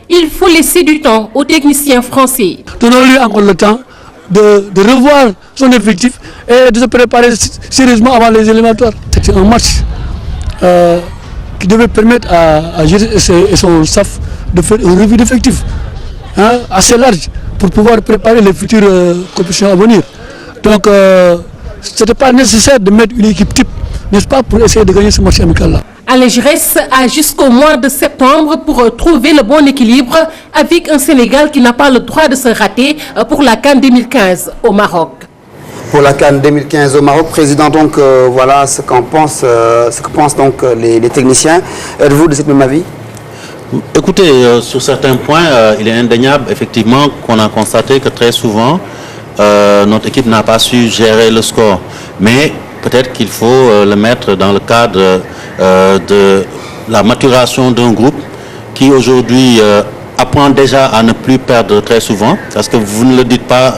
il faut laisser du temps aux techniciens français. Donnons-lui encore le temps de revoir son effectif et de se préparer sérieusement avant les éliminatoires. C'est un match qui devait permettre à Giresse et son staff de faire une revue d'effectifs assez large pour pouvoir préparer les futures compétitions à venir. Donc, ce n'était pas nécessaire de mettre une équipe type, n'est-ce pas, pour essayer de gagner ce match amical-là. Alain Giresse a jusqu'au mois de septembre pour trouver le bon équilibre avec un Sénégal qui n'a pas le droit de se rater pour la CAN 2015 au Maroc. Pour la CAN 2015 au Maroc, président, donc voilà ce que pensent donc les techniciens. Êtes-vous de cette même avis? Écoutez, sur certains points, il est indéniable effectivement qu'on a constaté que très souvent notre équipe n'a pas su gérer le score. Mais peut-être qu'il faut le mettre dans le cadre de la maturation d'un groupe qui aujourd'hui apprend déjà à ne plus perdre très souvent, parce que vous ne le dites pas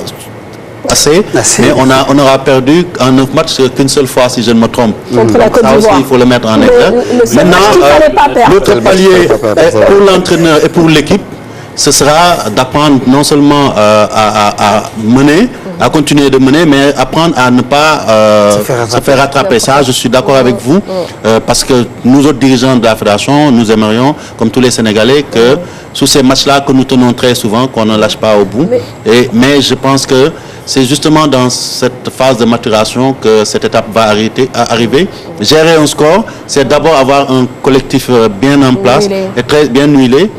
assez. Mais on aura perdu en 9 matchs qu'une seule fois, si je ne me trompe. Ça aussi, il faut le mettre en exergue. Maintenant, l'autre palier pour l'entraîneur et pour l'équipe, ce sera d'apprendre non seulement à mener, à continuer de mener, mais apprendre à ne pas se faire rattraper. Ça, je suis d'accord avec vous, parce que nous autres dirigeants de la fédération, nous aimerions, comme tous les Sénégalais, que sous ces matchs-là que nous tenons très souvent, qu'on ne lâche pas au bout. Mais je pense que c'est justement dans cette phase de maturation que cette étape va arriver. Gérer un score, c'est d'abord avoir un collectif bien en place et très bien huilé.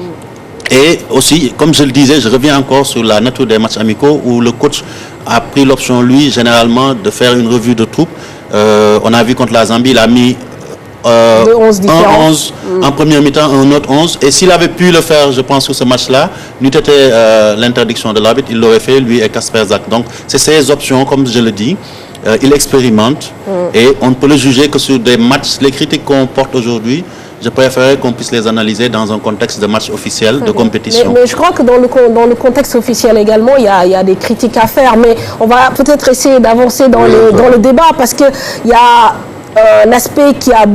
Et aussi, comme je le disais, je reviens encore sur la nature des matchs amicaux où le coach a pris l'option, lui, généralement, de faire une revue de troupes. On a vu contre la Zambie, il a mis un 11 en première mi-temps, un autre 11. Et s'il avait pu le faire, je pense, sur ce match-là, n'eût été l'interdiction de l'arbitre, il l'aurait fait, lui et Kasper Zak. Donc, c'est ces options, comme je le dis. Il expérimente et on ne peut le juger que sur des matchs. Les critiques qu'on porte aujourd'hui, je préférerais qu'on puisse les analyser dans un contexte de match officiel, de compétition. Mais je crois que dans le contexte officiel également, il y a des critiques à faire. Mais on va peut-être essayer d'avancer dans le débat parce qu'il y a un aspect qui a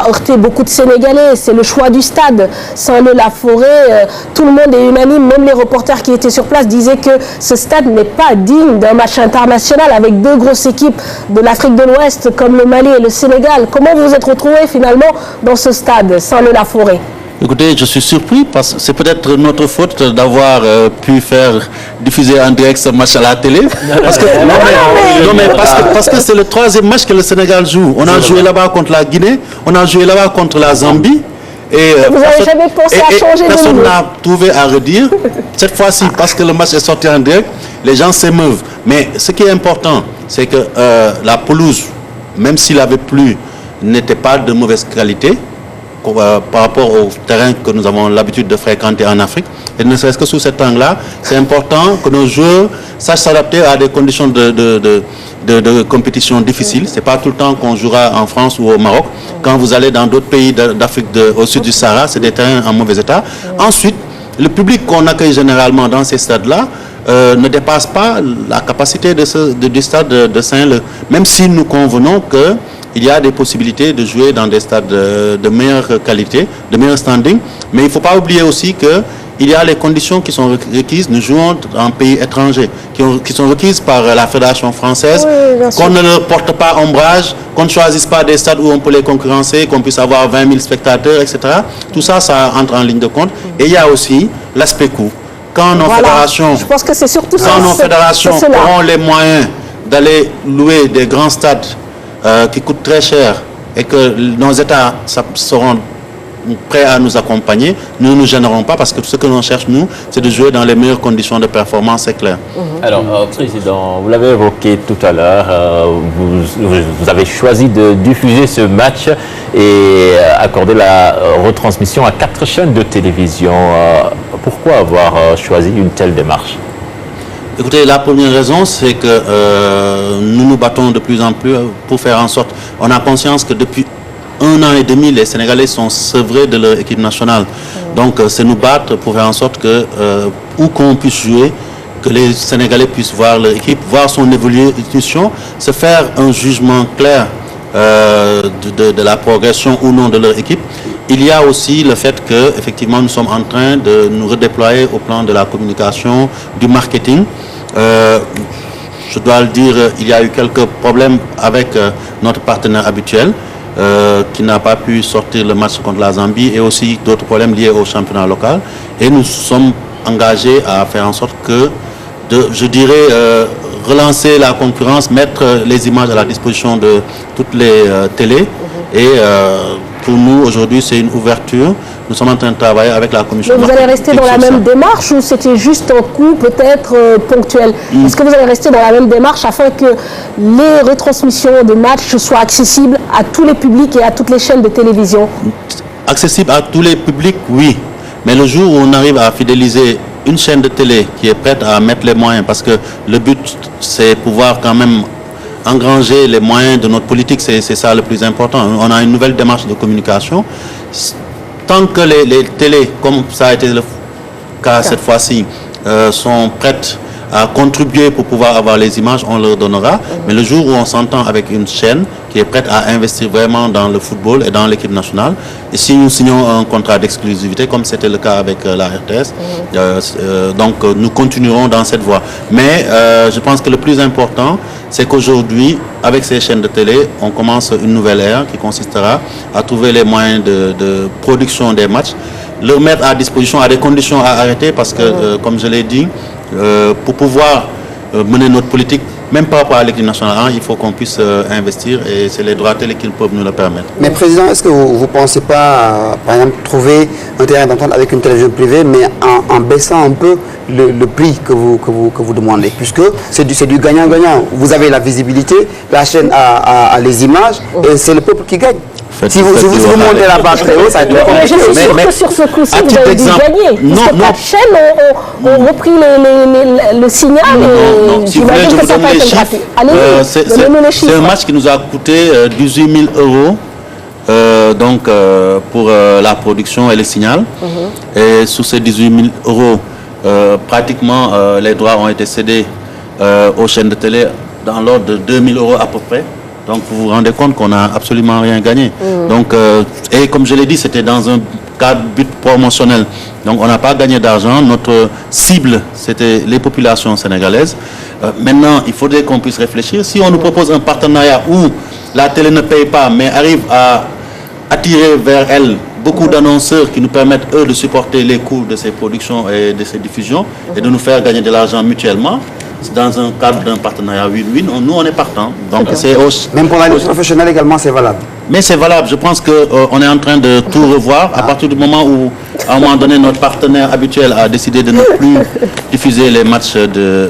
heurté beaucoup de Sénégalais, c'est le choix du stade. Saint-Leu-la-Forêt, tout le monde est unanime, même les reporters qui étaient sur place disaient que ce stade n'est pas digne d'un match international avec 2 grosses équipes de l'Afrique de l'Ouest comme le Mali et le Sénégal. Comment vous vous êtes retrouvés finalement dans ce stade, Saint-Leu-la-Forêt? Écoutez, je suis surpris parce que c'est peut-être notre faute d'avoir pu faire diffuser en direct ce match à la télé. Parce que, parce que c'est le 3e match que le Sénégal joue. On a joué là-bas contre la Guinée, on a joué là-bas contre la Zambie. Et vous n'avez jamais pensé à changer de personne n'a trouvé à redire. Cette fois-ci, parce que le match est sorti en direct, les gens s'émeuvent. Mais ce qui est important, c'est que la pelouse, même s'il avait plu, n'était pas de mauvaise qualité. Par rapport au terrain que nous avons l'habitude de fréquenter en Afrique. Et ne serait-ce que sous cet angle-là, c'est important que nos joueurs sachent s'adapter à des conditions de compétition difficiles. Ce n'est pas tout le temps qu'on jouera en France ou au Maroc. Quand vous allez dans d'autres pays d'Afrique au sud du Sahara, c'est des terrains en mauvais état. Ensuite, le public qu'on accueille généralement dans ces stades-là ne dépasse pas la capacité du stade de Saint-Leu. Même si nous convenons que il y a des possibilités de jouer dans des stades de meilleure qualité, de meilleur standing. Mais il ne faut pas oublier aussi qu'il il y a les conditions qui sont requises. Nous jouons en pays étranger, qui sont requises par la Fédération française, qu'on ne leur porte pas ombrage, qu'on ne choisisse pas des stades où on peut les concurrencer, qu'on puisse avoir 20 000 spectateurs, etc. Tout ça, ça entre en ligne de compte. Et il y a aussi l'aspect coût. Quand nos fédérations, je pense que c'est surtout quand nos fédérations auront les moyens d'aller louer des grands stades qui coûtent très cher et que nos États seront prêts à nous accompagner, nous ne nous gênerons pas parce que tout ce que l'on cherche, nous, c'est de jouer dans les meilleures conditions de performance, c'est clair. Alors, Président, vous l'avez évoqué tout à l'heure, vous avez choisi de diffuser ce match et accorder la retransmission à 4 chaînes de télévision. Pourquoi avoir choisi une telle démarche? Écoutez, la première raison, c'est que nous nous battons de plus en plus pour faire en sorte, on a conscience que depuis 1 an et demi, les Sénégalais sont sevrés de leur équipe nationale. Donc, c'est nous battre pour faire en sorte que, où qu'on puisse jouer, que les Sénégalais puissent voir leur équipe, voir son évolution, se faire un jugement clair de la progression ou non de leur équipe. Il y a aussi le fait que, effectivement, nous sommes en train de nous redéployer au plan de la communication, du marketing. Je dois le dire, il y a eu quelques problèmes avec notre partenaire habituel qui n'a pas pu sortir le match contre la Zambie et aussi d'autres problèmes liés au championnat local. Et nous sommes engagés à faire en sorte que, je dirais, relancer la concurrence, mettre les images à la disposition de toutes les télés. Et pour nous, aujourd'hui, c'est une ouverture. Nous sommes en train de travailler avec la commission. Mais vous allez rester dans la même démarche ou c'était juste un coup peut-être ponctuel? Est-ce que vous allez rester dans la même démarche afin que les retransmissions de matchs soient accessibles à tous les publics et à toutes les chaînes de télévision? Accessible à tous les publics, oui. Mais le jour où on arrive à fidéliser une chaîne de télé qui est prête à mettre les moyens, parce que le but, c'est pouvoir quand même engranger les moyens de notre politique, c'est ça le plus important. On a une nouvelle démarche de communication. Tant que les télés, comme ça a été le cas cette fois-ci, sont prêtes à contribuer pour pouvoir avoir les images, on leur donnera. Mais le jour où on s'entend avec une chaîne qui est prête à investir vraiment dans le football et dans l'équipe nationale, et si nous signons un contrat d'exclusivité, comme c'était le cas avec la RTS, donc nous continuerons dans cette voie. Mais je pense que le plus important, c'est qu'aujourd'hui, avec ces chaînes de télé, on commence une nouvelle ère qui consistera à trouver les moyens de production des matchs, le mettre à disposition à des conditions à arrêter parce que, comme je l'ai dit, pour pouvoir mener notre politique, même par rapport à l'équipe nationale, il faut qu'on puisse investir et c'est les droits télé qui peuvent nous le permettre. Mais Président, est-ce que vous ne pensez pas, par exemple, trouver un terrain d'entente avec une télévision privée, mais en baissant un peu le prix que vous demandez, puisque c'est du gagnant-gagnant. Vous avez la visibilité, la chaîne a les images et c'est le peuple qui gagne. Si vous montez la barre très haut, ça va être compliqué. Mais je suis sûr que sur ce coup-ci, vous avez dû gagner. Parce que 4 chaînes ont repris le signal et j'imagine que ça n'a pas été gratuit. Allez, donnez-nous les chiffres. C'est un match qui nous a coûté 18 000 € donc, pour la production et le signal. Et sous ces 18 000 €, pratiquement les droits ont été cédés aux chaînes de télé dans l'ordre de 2 000 € à peu près. Donc vous vous rendez compte qu'on n'a absolument rien gagné. Donc, et comme je l'ai dit, c'était dans un cadre but promotionnel. Donc on n'a pas gagné d'argent. Notre cible, c'était les populations sénégalaises. Maintenant, il faudrait qu'on puisse réfléchir. Si on nous propose un partenariat où la télé ne paye pas, mais arrive à attirer vers elle beaucoup d'annonceurs qui nous permettent, eux, de supporter les coûts de ces productions et de ces diffusions et de nous faire gagner de l'argent mutuellement, dans un cadre d'un partenariat win-win, nous on est partant. Donc c'est même pour l'industrie professionnelle également, c'est valable. Mais c'est valable. Je pense qu'on est en train de tout revoir à partir du moment où, à un moment donné, notre partenaire habituel a décidé de ne plus diffuser les matchs de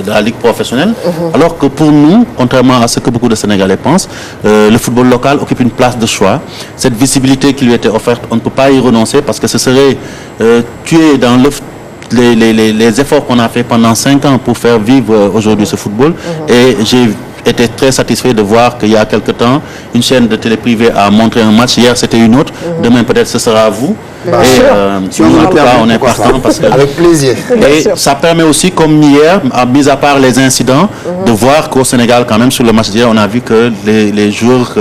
la Ligue professionnelle. Alors que pour nous, contrairement à ce que beaucoup de Sénégalais pensent, le football local occupe une place de choix. Cette visibilité qui lui était offerte, on ne peut pas y renoncer parce que ce serait tuer dans l'œuf les efforts qu'on a fait pendant 5 ans pour faire vivre aujourd'hui ce football. Et j'ai été très satisfait de voir qu'il y a quelque temps, une chaîne de télé privée a montré un match. Hier, c'était une autre. Demain, peut-être, ce sera vous. Si on est partant parce que... Avec plaisir. Et ça permet aussi, comme hier, mis à part les incidents, de voir qu'au Sénégal, quand même, sur le match d'hier, on a vu que les joueurs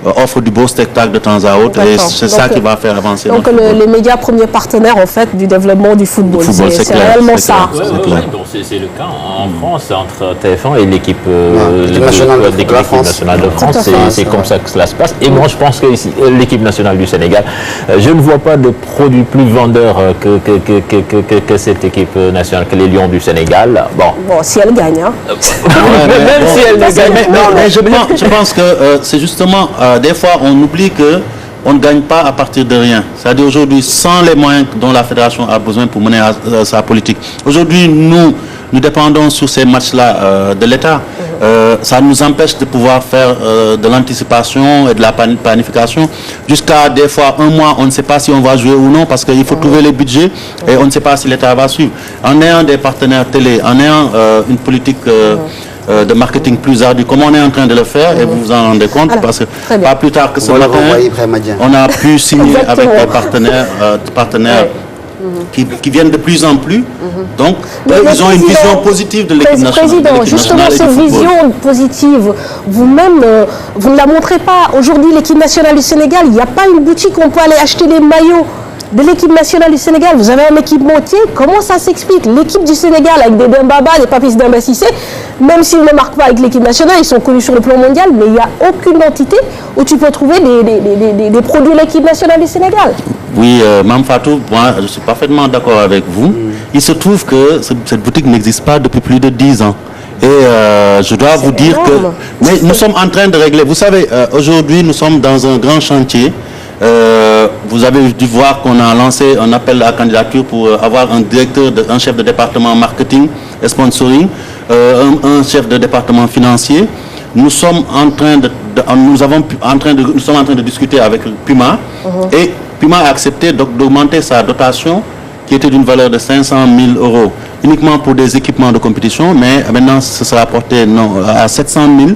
offrent du beau spectacle de temps à autre. Et c'est ça qui va faire avancer. Donc les médias premiers partenaires, en fait, du développement du football. C'est réellement ça. C'est le cas en France, entre TF1 et l'équipe nationale de France. C'est comme ça que cela se passe. Et moi, je pense que l'équipe nationale du Sénégal, je ne vois pas de produit plus vendeur que cette équipe nationale, que les Lions du Sénégal. Bon, si elle gagne. Hein. Même si elle ne gagne. Mais je pense que c'est justement, des fois, on oublie que on ne gagne pas à partir de rien. C'est-à-dire aujourd'hui, sans les moyens dont la fédération a besoin pour mener sa politique. Aujourd'hui, nous dépendons sur ces matchs-là de l'État. Ça nous empêche de pouvoir faire de l'anticipation et de la planification. Jusqu'à des fois un mois, on ne sait pas si on va jouer ou non parce qu'il faut trouver les budgets et on ne sait pas si l'État va suivre. En ayant des partenaires télé, en ayant une politique de marketing plus ardu, comme on est en train de le faire, et vous vous en rendez compte, parce que pas plus tard que ce matin, on a pu signer avec des partenaires qui viennent de plus en plus. Donc, ils ont une vision positive de l'équipe nationale. Président, justement, cette vision positive, vous-même, vous ne la montrez pas. Aujourd'hui, l'équipe nationale du Sénégal, il n'y a pas une boutique où on peut aller acheter des maillots de l'équipe nationale du Sénégal. Vous avez un équipementier. Comment ça s'explique? L'équipe du Sénégal avec des Dembaba, des Papis Demba Cissé, même s'ils ne marquent pas avec l'équipe nationale, ils sont connus sur le plan mondial, mais il n'y a aucune entité où tu peux trouver des produits de l'équipe nationale du Sénégal. Oui, Mme Fatou, moi, je suis parfaitement d'accord avec vous. Il se trouve que cette boutique n'existe pas depuis plus de 10 ans. Et je dois vous dire que... Mais nous sommes en train de régler. Vous savez, aujourd'hui, nous sommes dans un grand chantier. Vous avez dû voir qu'on a lancé un appel à la candidature pour avoir un chef de département marketing et sponsoring, un chef de département financier. Nous sommes en train de discuter avec Puma et Puma a accepté d'augmenter sa dotation qui était d'une valeur de 500 000 € uniquement pour des équipements de compétition, mais maintenant ce sera porté à 700 000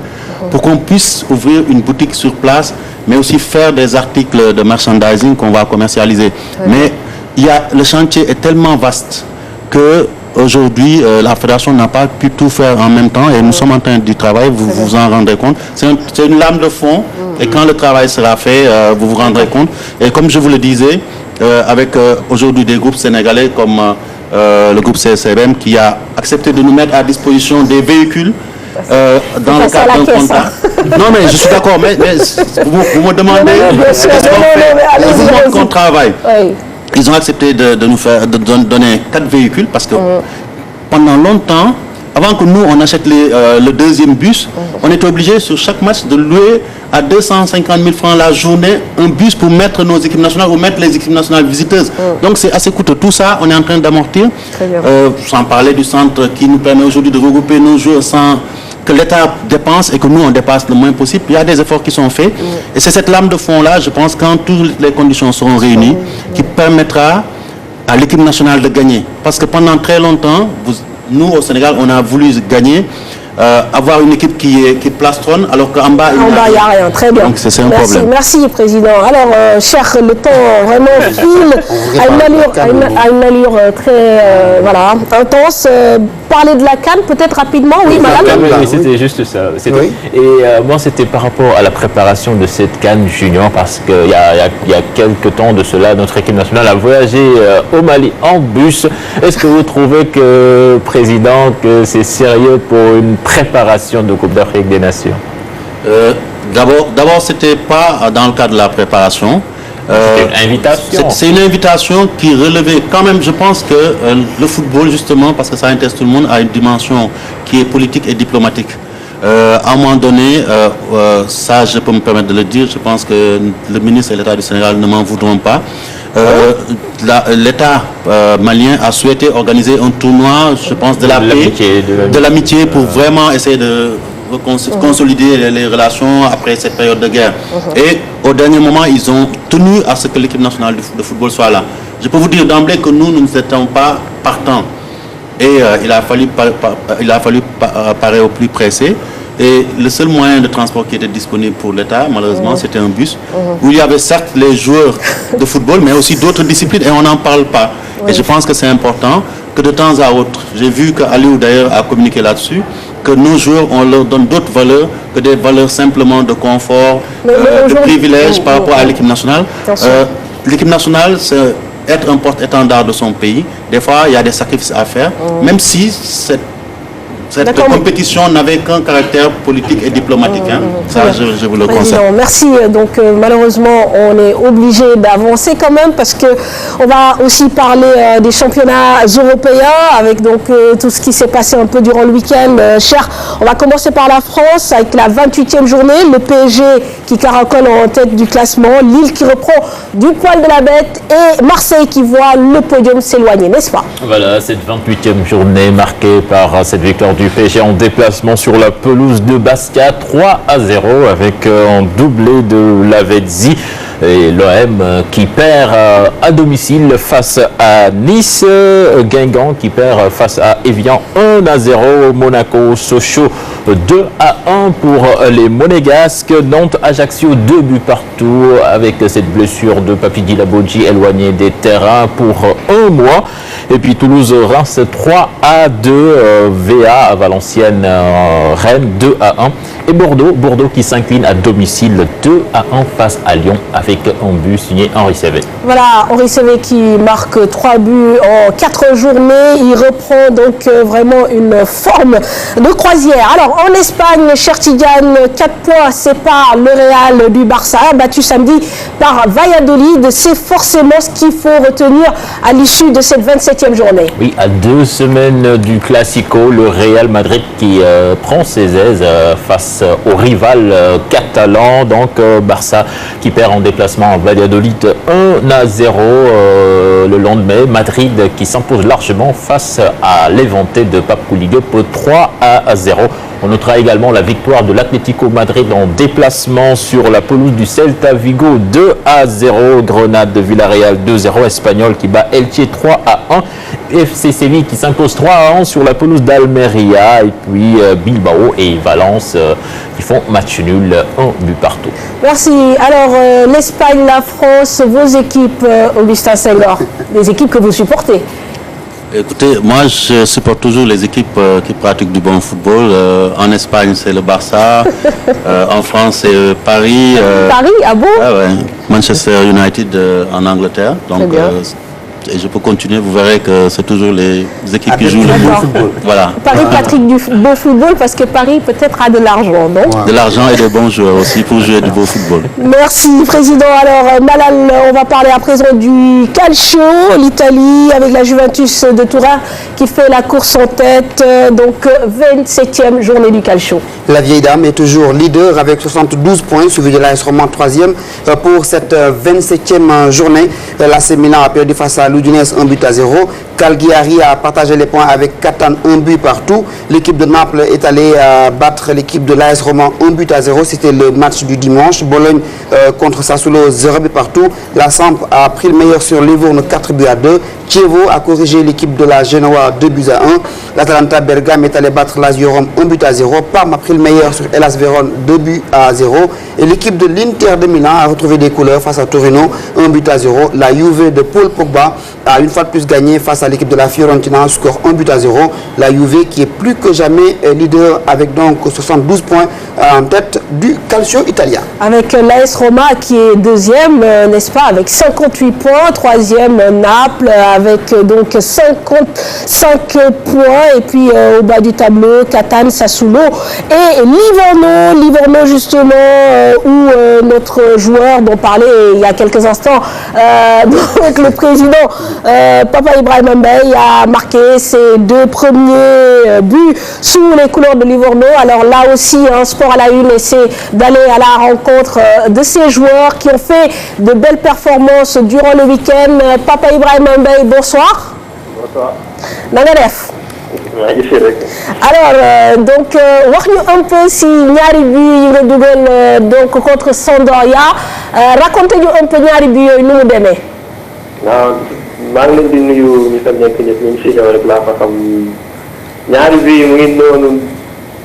pour qu'on puisse ouvrir une boutique sur place, mais aussi faire des articles de merchandising qu'on va commercialiser. Mais le chantier est tellement vaste que aujourd'hui, la fédération n'a pas pu tout faire en même temps et nous sommes en train du travail, vous vous en rendrez compte. C'est une lame de fond et quand le travail sera fait, vous vous rendrez compte. Et comme je vous le disais, avec aujourd'hui des groupes sénégalais comme le groupe CSRM qui a accepté de nous mettre à disposition des véhicules dans le cadre d'un contrat. Non mais je suis d'accord, mais vous me demandez ce qu'on fait, je vous montre qu'on travaille. Ils ont accepté de nous faire, de donner 4 véhicules parce que pendant longtemps, avant que nous on achète le deuxième bus, on était obligé sur chaque match de louer à 250 000 francs la journée un bus pour mettre nos équipes nationales ou mettre les équipes nationales visiteuses. Donc c'est assez coûteux. Tout ça, on est en train d'amortir. Sans parler du centre qui nous permet aujourd'hui de regrouper nos joueurs sans que l'État dépense et que nous on dépasse le moins possible. Il y a des efforts qui sont faits. Et c'est cette lame de fond-là, je pense, quand toutes les conditions seront réunies, qui permettra à l'équipe nationale de gagner. Parce que pendant très longtemps, nous au Sénégal, on a voulu gagner, avoir une équipe qui plastronne, alors qu'en bas, il n'y a rien. Très bien. Donc c'est un problème. Merci, Président. Alors, cher, le temps vraiment file à une allure très intense. Parler de la CAN, peut-être rapidement, oui, madame. Oui, c'était juste ça. Oui. Et moi, c'était par rapport à la préparation de cette CAN junior, parce qu'il y a quelques temps de cela, notre équipe nationale a voyagé au Mali en bus. Est-ce que vous trouvez que, Président, que c'est sérieux pour une préparation de Coupe d'Afrique des Nations? D'abord, c'était pas dans le cadre de la préparation. C'est une invitation qui relevait quand même, je pense que le football, justement, parce que ça intéresse tout le monde, a une dimension qui est politique et diplomatique. À un moment donné, ça je peux me permettre de le dire, je pense que le ministre et l'État du Sénégal ne m'en voudront pas. L'État malien a souhaité organiser un tournoi, je pense, de la paix, de l'amitié pour vraiment essayer de consolider les relations après cette période de guerre. Et au dernier moment, ils ont tenu à ce que l'équipe nationale de football soit là. Je peux vous dire d'emblée que nous n'étions pas partants. Et il a fallu parer au plus pressé. Et le seul moyen de transport qui était disponible pour l'État, malheureusement, c'était un bus, où il y avait certes les joueurs de football, mais aussi d'autres disciplines, et on n'en parle pas. Et je pense que c'est important que de temps à autre, j'ai vu qu'Aliou d'ailleurs a communiqué là-dessus, que nos joueurs, on leur donne d'autres valeurs que des valeurs simplement de confort, de privilèges par rapport à l'équipe nationale. L'équipe nationale, c'est être un porte-étendard de son pays. Des fois, il y a des sacrifices à faire, même si cette compétition n'avait qu'un caractère politique et diplomatique. Ça, je vous le conseille. Merci. Donc, malheureusement, on est obligé d'avancer quand même parce que on va aussi parler des championnats européens avec donc tout ce qui s'est passé un peu durant le week-end. Cher, on va commencer par la France avec la 28e journée. Le PSG qui caracole en tête du classement. Lille qui reprend du poil de la bête et Marseille qui voit le podium s'éloigner, n'est-ce pas? Voilà, cette 28e journée marquée par cette victoire du PSG en déplacement sur la pelouse de Bastia, 3-0 avec un doublé de Lavezzi et l'OM qui perd à domicile face à Nice, Guingamp qui perd face à Evian 1-0, Monaco, Sochaux 2-1 pour les Monégasques, Nantes, Ajaccio 2 buts partout avec cette blessure de Papi Djilabodji éloigné des terrains pour un mois, et puis Toulouse-Reims 3-2, VA à Valenciennes, Rennes 2-1 et Bordeaux qui s'incline à domicile 2-1 face à Lyon avec un but signé Henri Saivet. Voilà, Henri Saivet qui marque 3 buts en 4 journées. Il reprend donc vraiment une forme de croisière. Alors en Espagne, cher Tidiane, 4 points séparent le Real du Barça, battu samedi par Valladolid. C'est forcément ce qu'il faut retenir à l'issue de cette 27e journée. Oui, à 2 semaines du Classico, le Real Madrid qui prend ses aises face au rival catalan. Donc Barça qui perd en déplacement à Valladolid 1-0 le lendemain. Madrid qui s'impose largement face à l'Éventé de Pape Couligue pour 3-0. On notera également la victoire de l'Atlético Madrid en déplacement sur la pelouse du Celta Vigo 2-0. Grenade de Villarreal 2-0. Espagnol qui bat Elche 3-1. FC Séville qui s'impose 3-1 sur la pelouse d'Almeria. Et puis Bilbao et Valence qui font match nul, 1 but partout. Merci. Alors l'Espagne, la France, vos équipes, Augustin Senghor, les équipes que vous supportez. Écoutez, moi je supporte toujours les équipes qui pratiquent du bon football. En Espagne, c'est le Barça. En France, c'est Paris. Paris, ah bon? Ouais. Manchester United en Angleterre. Donc, et je peux continuer, vous verrez que c'est toujours les équipes qui jouent le bon football. Voilà. Paris pratique du beau football parce que Paris peut-être a de l'argent, non? De l'argent et des bons joueurs aussi pour jouer du beau football. Merci, Président. Alors, Malal, on va parler à présent du calcio, l'Italie avec la Juventus de Turin qui fait la course en tête. Donc, 27e journée du calcio. La vieille dame est toujours leader avec 72 points, suivi de l'AS Roma 3e. Pour cette 27e journée, l'AC Milan a perdu face à l'Udinese 1-0. Cagliari a partagé les points avec Catane 1 but partout. L'équipe de Naples est allée battre l'équipe de l'AS Roma 1-0. C'était le match du dimanche. Bologne contre Sassuolo 0 but partout. La Samp a pris le meilleur sur Livorno 4-2. Chievo a corrigé l'équipe de la Genoa 2-1. L'Atalanta Bergame est allé battre Lazio Rome 1-0. Parme a pris le meilleur sur Hellas Vérone 2-0. Et l'équipe de l'Inter de Milan a retrouvé des couleurs face à Torino 1-0. La Juve de Paul Pogba a une fois de plus gagné face à l'équipe de la Fiorentina, score 1-0. La Juve qui est plus que jamais leader avec donc 72 points en tête du calcio italien. Avec l'AS Roma qui est deuxième, n'est-ce pas, avec 58 points, troisième Naples avec donc 55 points et puis au bas du tableau Catane, Sassuolo et Livorno justement où notre joueur dont parlait il y a quelques instants donc le président Papa Ibrahima Mbaye a marqué ses 2 premiers buts sous les couleurs de Livorno. Alors là aussi un sport à la une essaie d'aller à la rencontre de ces joueurs qui ont fait de belles performances durant le week-end. Papa Ibrahima Mbaye, bonsoir. Bonsoir. Nangadef. Alors donc wax ñu un peu si ñaari but yi nga dugal donc contre Sampdoria raconté ñu un peu ñaari but yooyu nu mu demee. waaw maa ngi leen di nuyu ñu tam nekk ñëpp ñu si ñëw rek laa fa xam ñaari but yi mu ngi noonu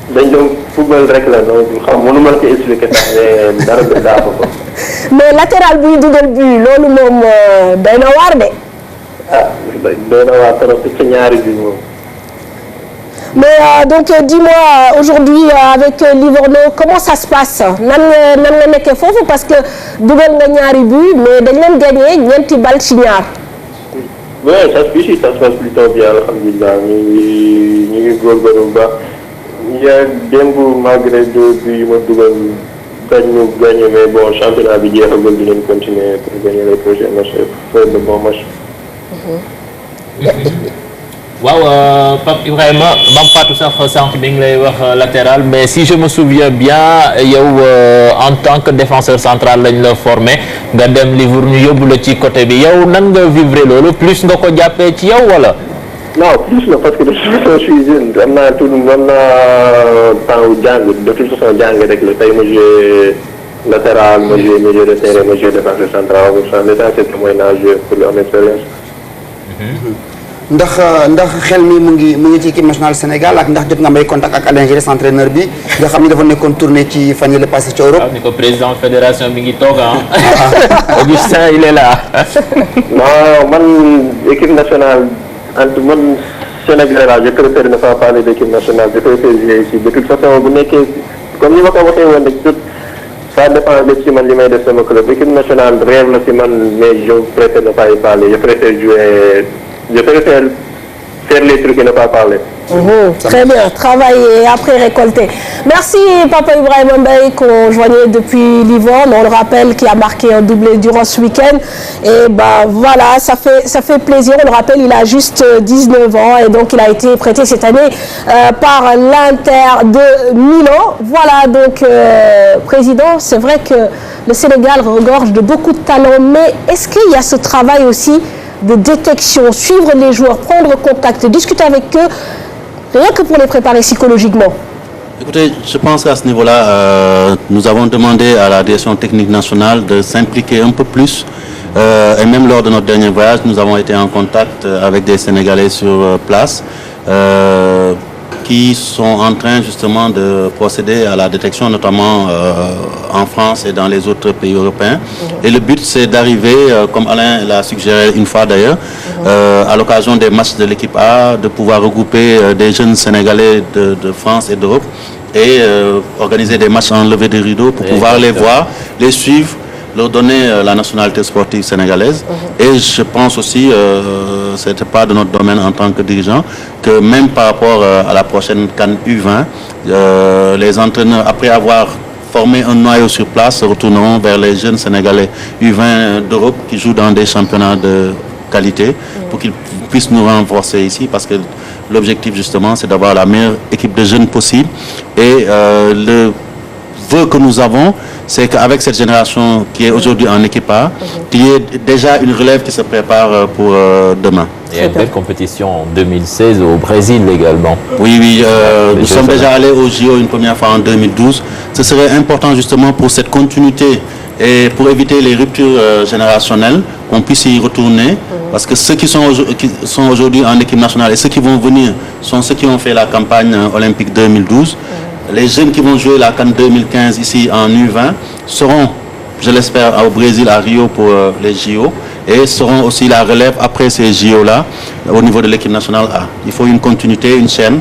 dañ doon football rek la donc xam mënuma ko expliquer sax mais dara du daa ko. mais latéral buy dugal but loolu moom doy na waar de. ah doy na waar trop ci ñaari bi moom. mais donc dis-moi aujourd'hui avec Livorno comment ça se passe nan nga nekkee foofu parce que dugal nga ñaari but mais dañ leen gagné ñeenti bal ci ñaar. oui ça se passe plutôt bien alhamdulilah ñu ngi góorgóorlu bu baax. démb malgré 2 buts yi ma dugal dañu gagné mais bon championnat bi jeexagul dinañ continuer pour gagner les prochains matchs et faire de bons matchs. waaw Pape Ibrahima Mame Fatou sax sànq bi ngi lay wax latéral mais si je me souviens bien yow en tant que défenseur central lañ la formé nga dem Livourne ñu yóbbu la ci côté bi yow nan nga vivre loolu plus nga ko jàppee ci yow wala. non plus la parce que de toute façon je suis jeune am naa temps wu jàng de toute façon jàng rek la tey ma joué latéral ma joué milieu de terrain ma joué défenseur central l'essentiel c'est mooy naa joué pour am expérience. ndax xel mi mu ngi ci équipe nationale Sénégal ak ndax jot nga may contact ak Alain Giresse entraîneur bi nga xam ni dafa nekkoon tournée ci fan yii la passé ci Europe. waaw ni ko président fédération mi ngi toog Augustin il est là. non man équipe nationale. man Sénégal je préfère ne pas parler d'équipe nationale je préfère jouer ici de toute façon bu nekkee comme ni ma ko waxee woon rek tout ça dépend lépp ci man li may def sama club équipe nationale rêve la ci man mais je préfère ne pas y parler je préfère jouer je préfère faire les trucs et ne pas parler. Très bien, travailler et après récolter. Merci Papa Ibrahima Mbaye qu'on joignait depuis Livorno, on le rappelle, qui a marqué un doublé durant ce week-end. Et voilà, ça fait plaisir. On le rappelle, il a juste 19 ans et donc il a été prêté cette année par l'Inter de Milan. Voilà donc, Président, c'est vrai que le Sénégal regorge de beaucoup de talent, mais est-ce qu'il y a ce travail aussi de détection, suivre les joueurs, prendre contact, discuter avec eux, rien que pour les préparer psychologiquement? Écoutez, je pense qu'à ce niveau-là, nous avons demandé à la direction technique nationale de s'impliquer un peu plus. Et même lors de notre dernier voyage, nous avons été en contact avec des Sénégalais sur place qui sont en train justement de procéder à la détection, notamment en France et dans les autres pays européens. Et le but, c'est d'arriver, comme Alain l'a suggéré une fois d'ailleurs, à l'occasion des matchs de l'équipe A, de pouvoir regrouper des jeunes Sénégalais de France et d'Europe et organiser des matchs en levée de rideau pour pouvoir les voir, les suivre, leur donner la nationalité sportive sénégalaise. Et je pense aussi, ce n'était pas de notre domaine en tant que dirigeant, que même par rapport à la prochaine CAN U20, les entraîneurs, après avoir formé un noyau sur place, se retourneront vers les jeunes Sénégalais U20 d'Europe qui jouent dans des championnats de qualité pour qu'ils puissent nous renforcer ici, parce que l'objectif justement, c'est d'avoir la meilleure équipe de jeunes possible. Et le vœu que nous avons, c'est qu'avec cette génération qui est aujourd'hui en équipe A, qu'il y ait déjà une relève qui se prépare pour demain. Il y a une belle compétition en 2016 au Brésil également. Oui, nous sommes déjà allés au JO une première fois en 2012. Ce serait important justement pour cette continuité et pour éviter les ruptures générationnelles, qu'on puisse y retourner. Parce que ceux qui sont aujourd'hui en équipe nationale et ceux qui vont venir sont ceux qui ont fait la campagne olympique 2012. Les jeunes qui vont jouer la CAN 2015 ici en U20 seront, je l'espère, au Brésil, à Rio pour les JO et seront aussi la relève après ces JO-là au niveau de l'équipe nationale A. Il faut une continuité, une chaîne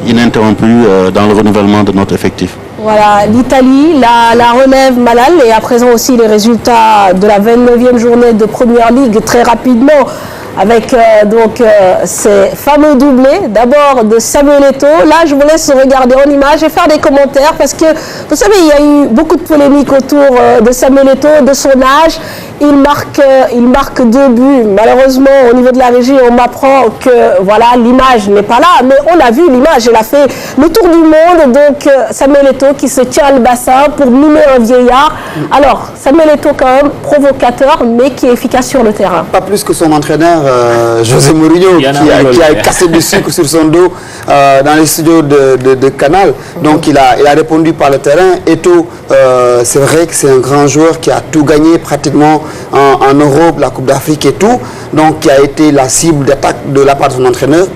ininterrompue dans le renouvellement de notre effectif. Voilà, l'Italie, la relève Malal et à présent aussi les résultats de la 29e journée de Première Ligue très rapidement. Avec ces fameux doublés, d'abord de Samuel Eto'o. Là, je vous laisse regarder en image et faire des commentaires parce que, vous savez, il y a eu beaucoup de polémiques autour de Samuel Eto'o, de son âge. Il marque 2 buts. Malheureusement, au niveau de la régie, on m'apprend que voilà, l'image n'est pas là. Mais on a vu l'image, elle a fait le tour du monde. Donc, Samuel Eto'o qui se tient le bassin pour mimer un vieillard. Alors, Samuel Eto'o quand même provocateur, mais qui est efficace sur le terrain. Pas plus que son entraîneur José Mourinho, qui a cassé du sucre sur son dos dans les studios de Canal. Donc il a répondu par le terrain. Eto'o, c'est vrai que c'est un grand joueur qui a tout gagné pratiquement en Europe, la Coupe d'Afrique et tout. Donc qui a été la cible d'attaque de la part de son entraîneur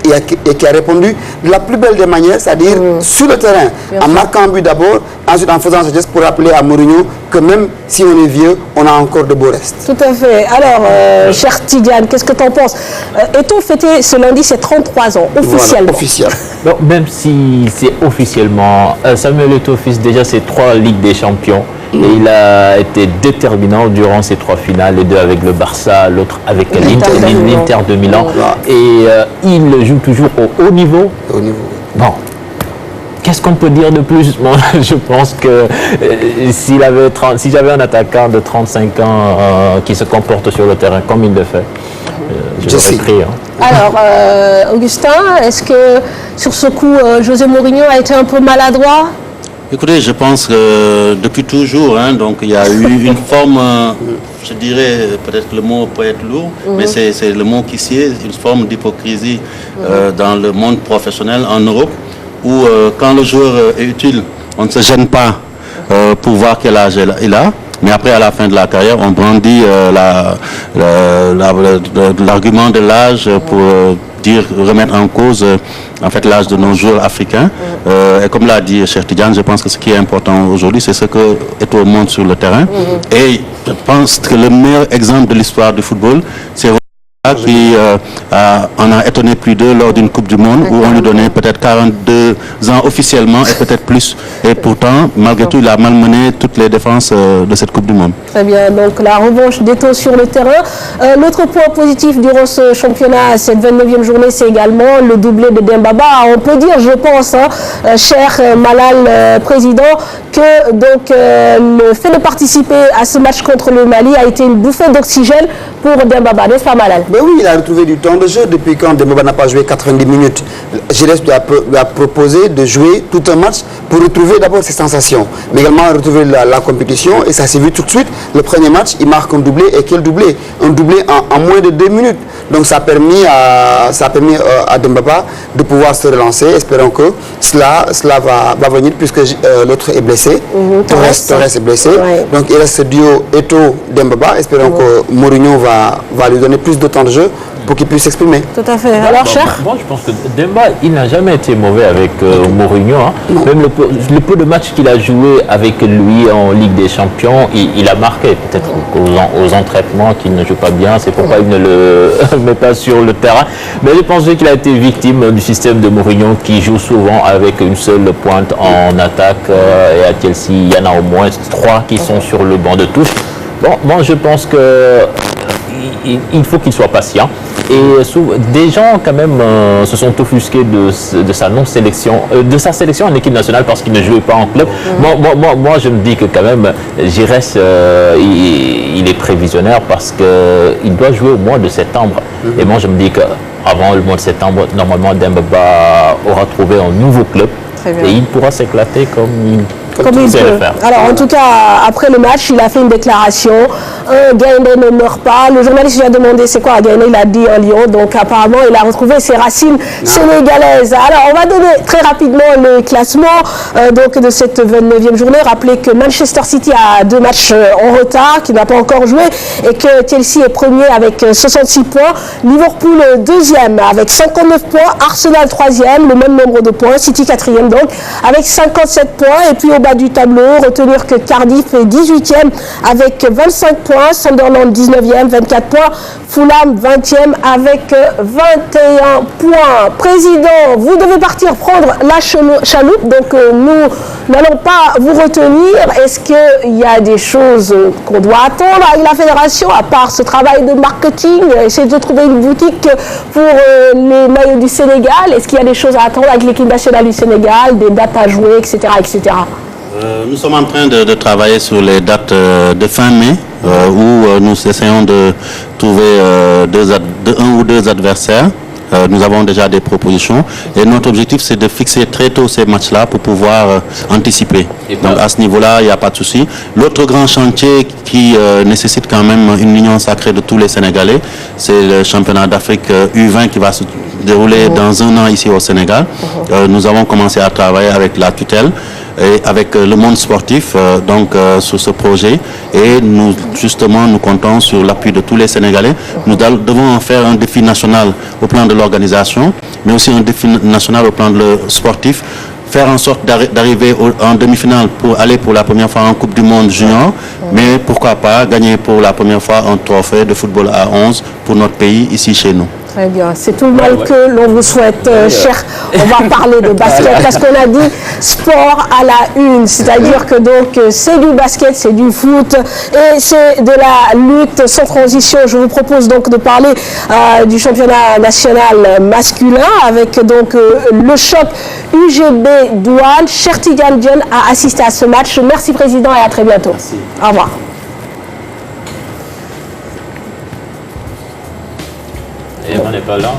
et qui a répondu de la plus belle des manières, c'est-à-dire sur le terrain, en marquant un but d'abord, ensuite en faisant ce geste pour rappeler à Mourinho que même si on est vieux, on a encore de beaux restes. Tout à fait. Alors, cher Tidiane, qu'est-ce que tu en penses? Eto'o fêtait ce lundi ses 33 ans, officiellement. Voilà, officiel. Donc, même si c'est officiellement, Samuel Eto'o fils déjà ses 3 Ligues des Champions. Et il a été déterminant durant ces 3 finales, les 2 avec le Barça, l'autre avec l'Inter de Milan. Et il joue toujours au haut niveau. Bon. Qu'est-ce qu'on peut dire de plus? Bon, je pense que si j'avais un attaquant de 35 ans qui se comporte sur le terrain comme il le fait, je l'aurais pris. Alors, Augustin, est-ce que sur ce coup, José Mourinho a été un peu maladroit? Écoutez, je pense que depuis toujours, donc il y a eu une forme, je dirais, peut-être que le mot peut être lourd, mais c'est le mot qui sied, une forme d'hypocrisie dans le monde professionnel en Europe, où quand le joueur est utile, on ne se gêne pas pour voir quel âge il a. Mais après, à la fin de la carrière, on brandit l'argument de l'âge pour remettre en cause en fait l'âge de nos joueurs africains. Et comme l'a dit Cheikh Tidiane, je pense que ce qui est important aujourd'hui, c'est ce que Eto'o montre sur le terrain. Et je pense que le meilleur exemple de l'histoire du football, c'est qui en a étonné plus d'eux lors d'une Coupe du Monde où on lui donnait peut-être 42 ans officiellement et peut-être plus. Et pourtant, malgré tout, il a malmené toutes les défenses de cette Coupe du Monde. Très bien, donc la revanche d'Eto'o sur le terrain. L'autre point positif durant ce championnat, cette 29e journée, c'est également le doublé de Dembaba. On peut dire, je pense, cher Malal, président, que donc, le fait de participer à ce match contre le Mali a été une bouffée d'oxygène pour Dembaba, n'est-ce pas Malal? Mais oui, il a retrouvé du temps de jeu depuis quand Dembaba n'a pas joué 90 minutes. Gilles lui a proposé de jouer tout un match pour retrouver d'abord ses sensations, mais également retrouver la compétition, et ça s'est vu tout de suite. Le premier match, il marque un doublé, et quel doublé? Un doublé en moins de 2 minutes. Donc ça a permis à Dembaba de pouvoir se relancer. Espérons que cela va venir, puisque l'autre est blessé. Torres est blessé. Donc il reste ce duo Eto'o-Dembaba. Espérons que Mourinho va lui donner plus de temps de jeu pour qu'il puisse s'exprimer. Tout à fait. Alors, cher? Moi, je pense que Demba, il n'a jamais été mauvais avec Mourinho. Même le peu de matchs qu'il a joué avec lui en Ligue des Champions, il a marqué. Peut-être aux entraînements qu'il ne joue pas bien, c'est pourquoi il ne le met pas sur le terrain. Mais je pense qu'il a été victime du système de Mourinho qui joue souvent avec une seule pointe en attaque. Et à Chelsea, il y en a au moins 3 qui sont sur le banc de touche. Bon, moi, je pense que il faut qu'il soit patient. Et des gens quand même se sont offusqués de sa non-sélection, de sa sélection en équipe nationale parce qu'il ne jouait pas en club. Moi, je me dis que quand même, Giresse, il est prévisionnaire parce qu'il doit jouer au mois de septembre. Et moi, je me dis qu'avant le mois de septembre, normalement, Dembaba aura trouvé un nouveau club et il pourra s'éclater comme il sait le faire. Alors, en tout cas, après le match, il a fait une déclaration. Gaïndé ne meurt pas. Le journaliste lui a demandé c'est quoi Gaïndé, il a dit en Lyon. Donc, apparemment, il a retrouvé ses racines sénégalaises. Alors, on va donner très rapidement le classement donc de cette 29e journée. Rappelez que Manchester City a 2 matchs en retard, qui n'a pas encore joué, et que Chelsea est premier avec 66 points. Liverpool deuxième avec 59 points. Arsenal troisième, le même nombre de points. City quatrième donc avec 57 points. Et puis au bas du tableau, retenir que Cardiff est 18e avec 25 points. Sunderland 19e, 24 points. Fulham 20e avec 21 points. Président, vous devez partir prendre la chaloupe, donc nous n'allons pas vous retenir. Est-ce qu'il y a des choses qu'on doit attendre avec la fédération, à part ce travail de marketing, essayer de trouver une boutique pour les maillots du Sénégal? Est-ce qu'il y a des choses à attendre avec l'équipe nationale du Sénégal, des dates à jouer, etc. etc. Nous sommes en train de travailler sur les dates de fin mai, où nous essayons de trouver un ou deux adversaires nous avons déjà des propositions. Et notre objectif, c'est de fixer très tôt ces matchs-là pour pouvoir anticiper. Donc à ce niveau-là, il n'y a pas de souci. L'autre grand chantier qui nécessite quand même une union sacrée de tous les Sénégalais, c'est le championnat d'Afrique U20 qui va se dérouler dans un an ici au Sénégal. Nous avons commencé à travailler avec la tutelle et avec le monde sportif sur ce projet, et nous comptons sur l'appui de tous les Sénégalais. Nous devons en faire un défi national au plan de l'organisation, mais aussi un défi national au plan sportif, faire en sorte d'arriver en demi-finale pour aller pour la première fois en Coupe du Monde junior, mais pourquoi pas gagner pour la première fois un trophée de football à 11 pour notre pays ici chez nous. Très bien, c'est tout le mal que l'on vous souhaite, cher. On va parler de basket parce qu'on a dit sport à la une, c'est-à-dire que donc c'est du basket, c'est du foot et c'est de la lutte sans transition. Je vous propose donc de parler du championnat national masculin avec donc le choc UGB Douane. Cher Tidiane Dione a assisté à ce match. Merci président et à très bientôt. Merci. Au revoir. Et on n'est pas là.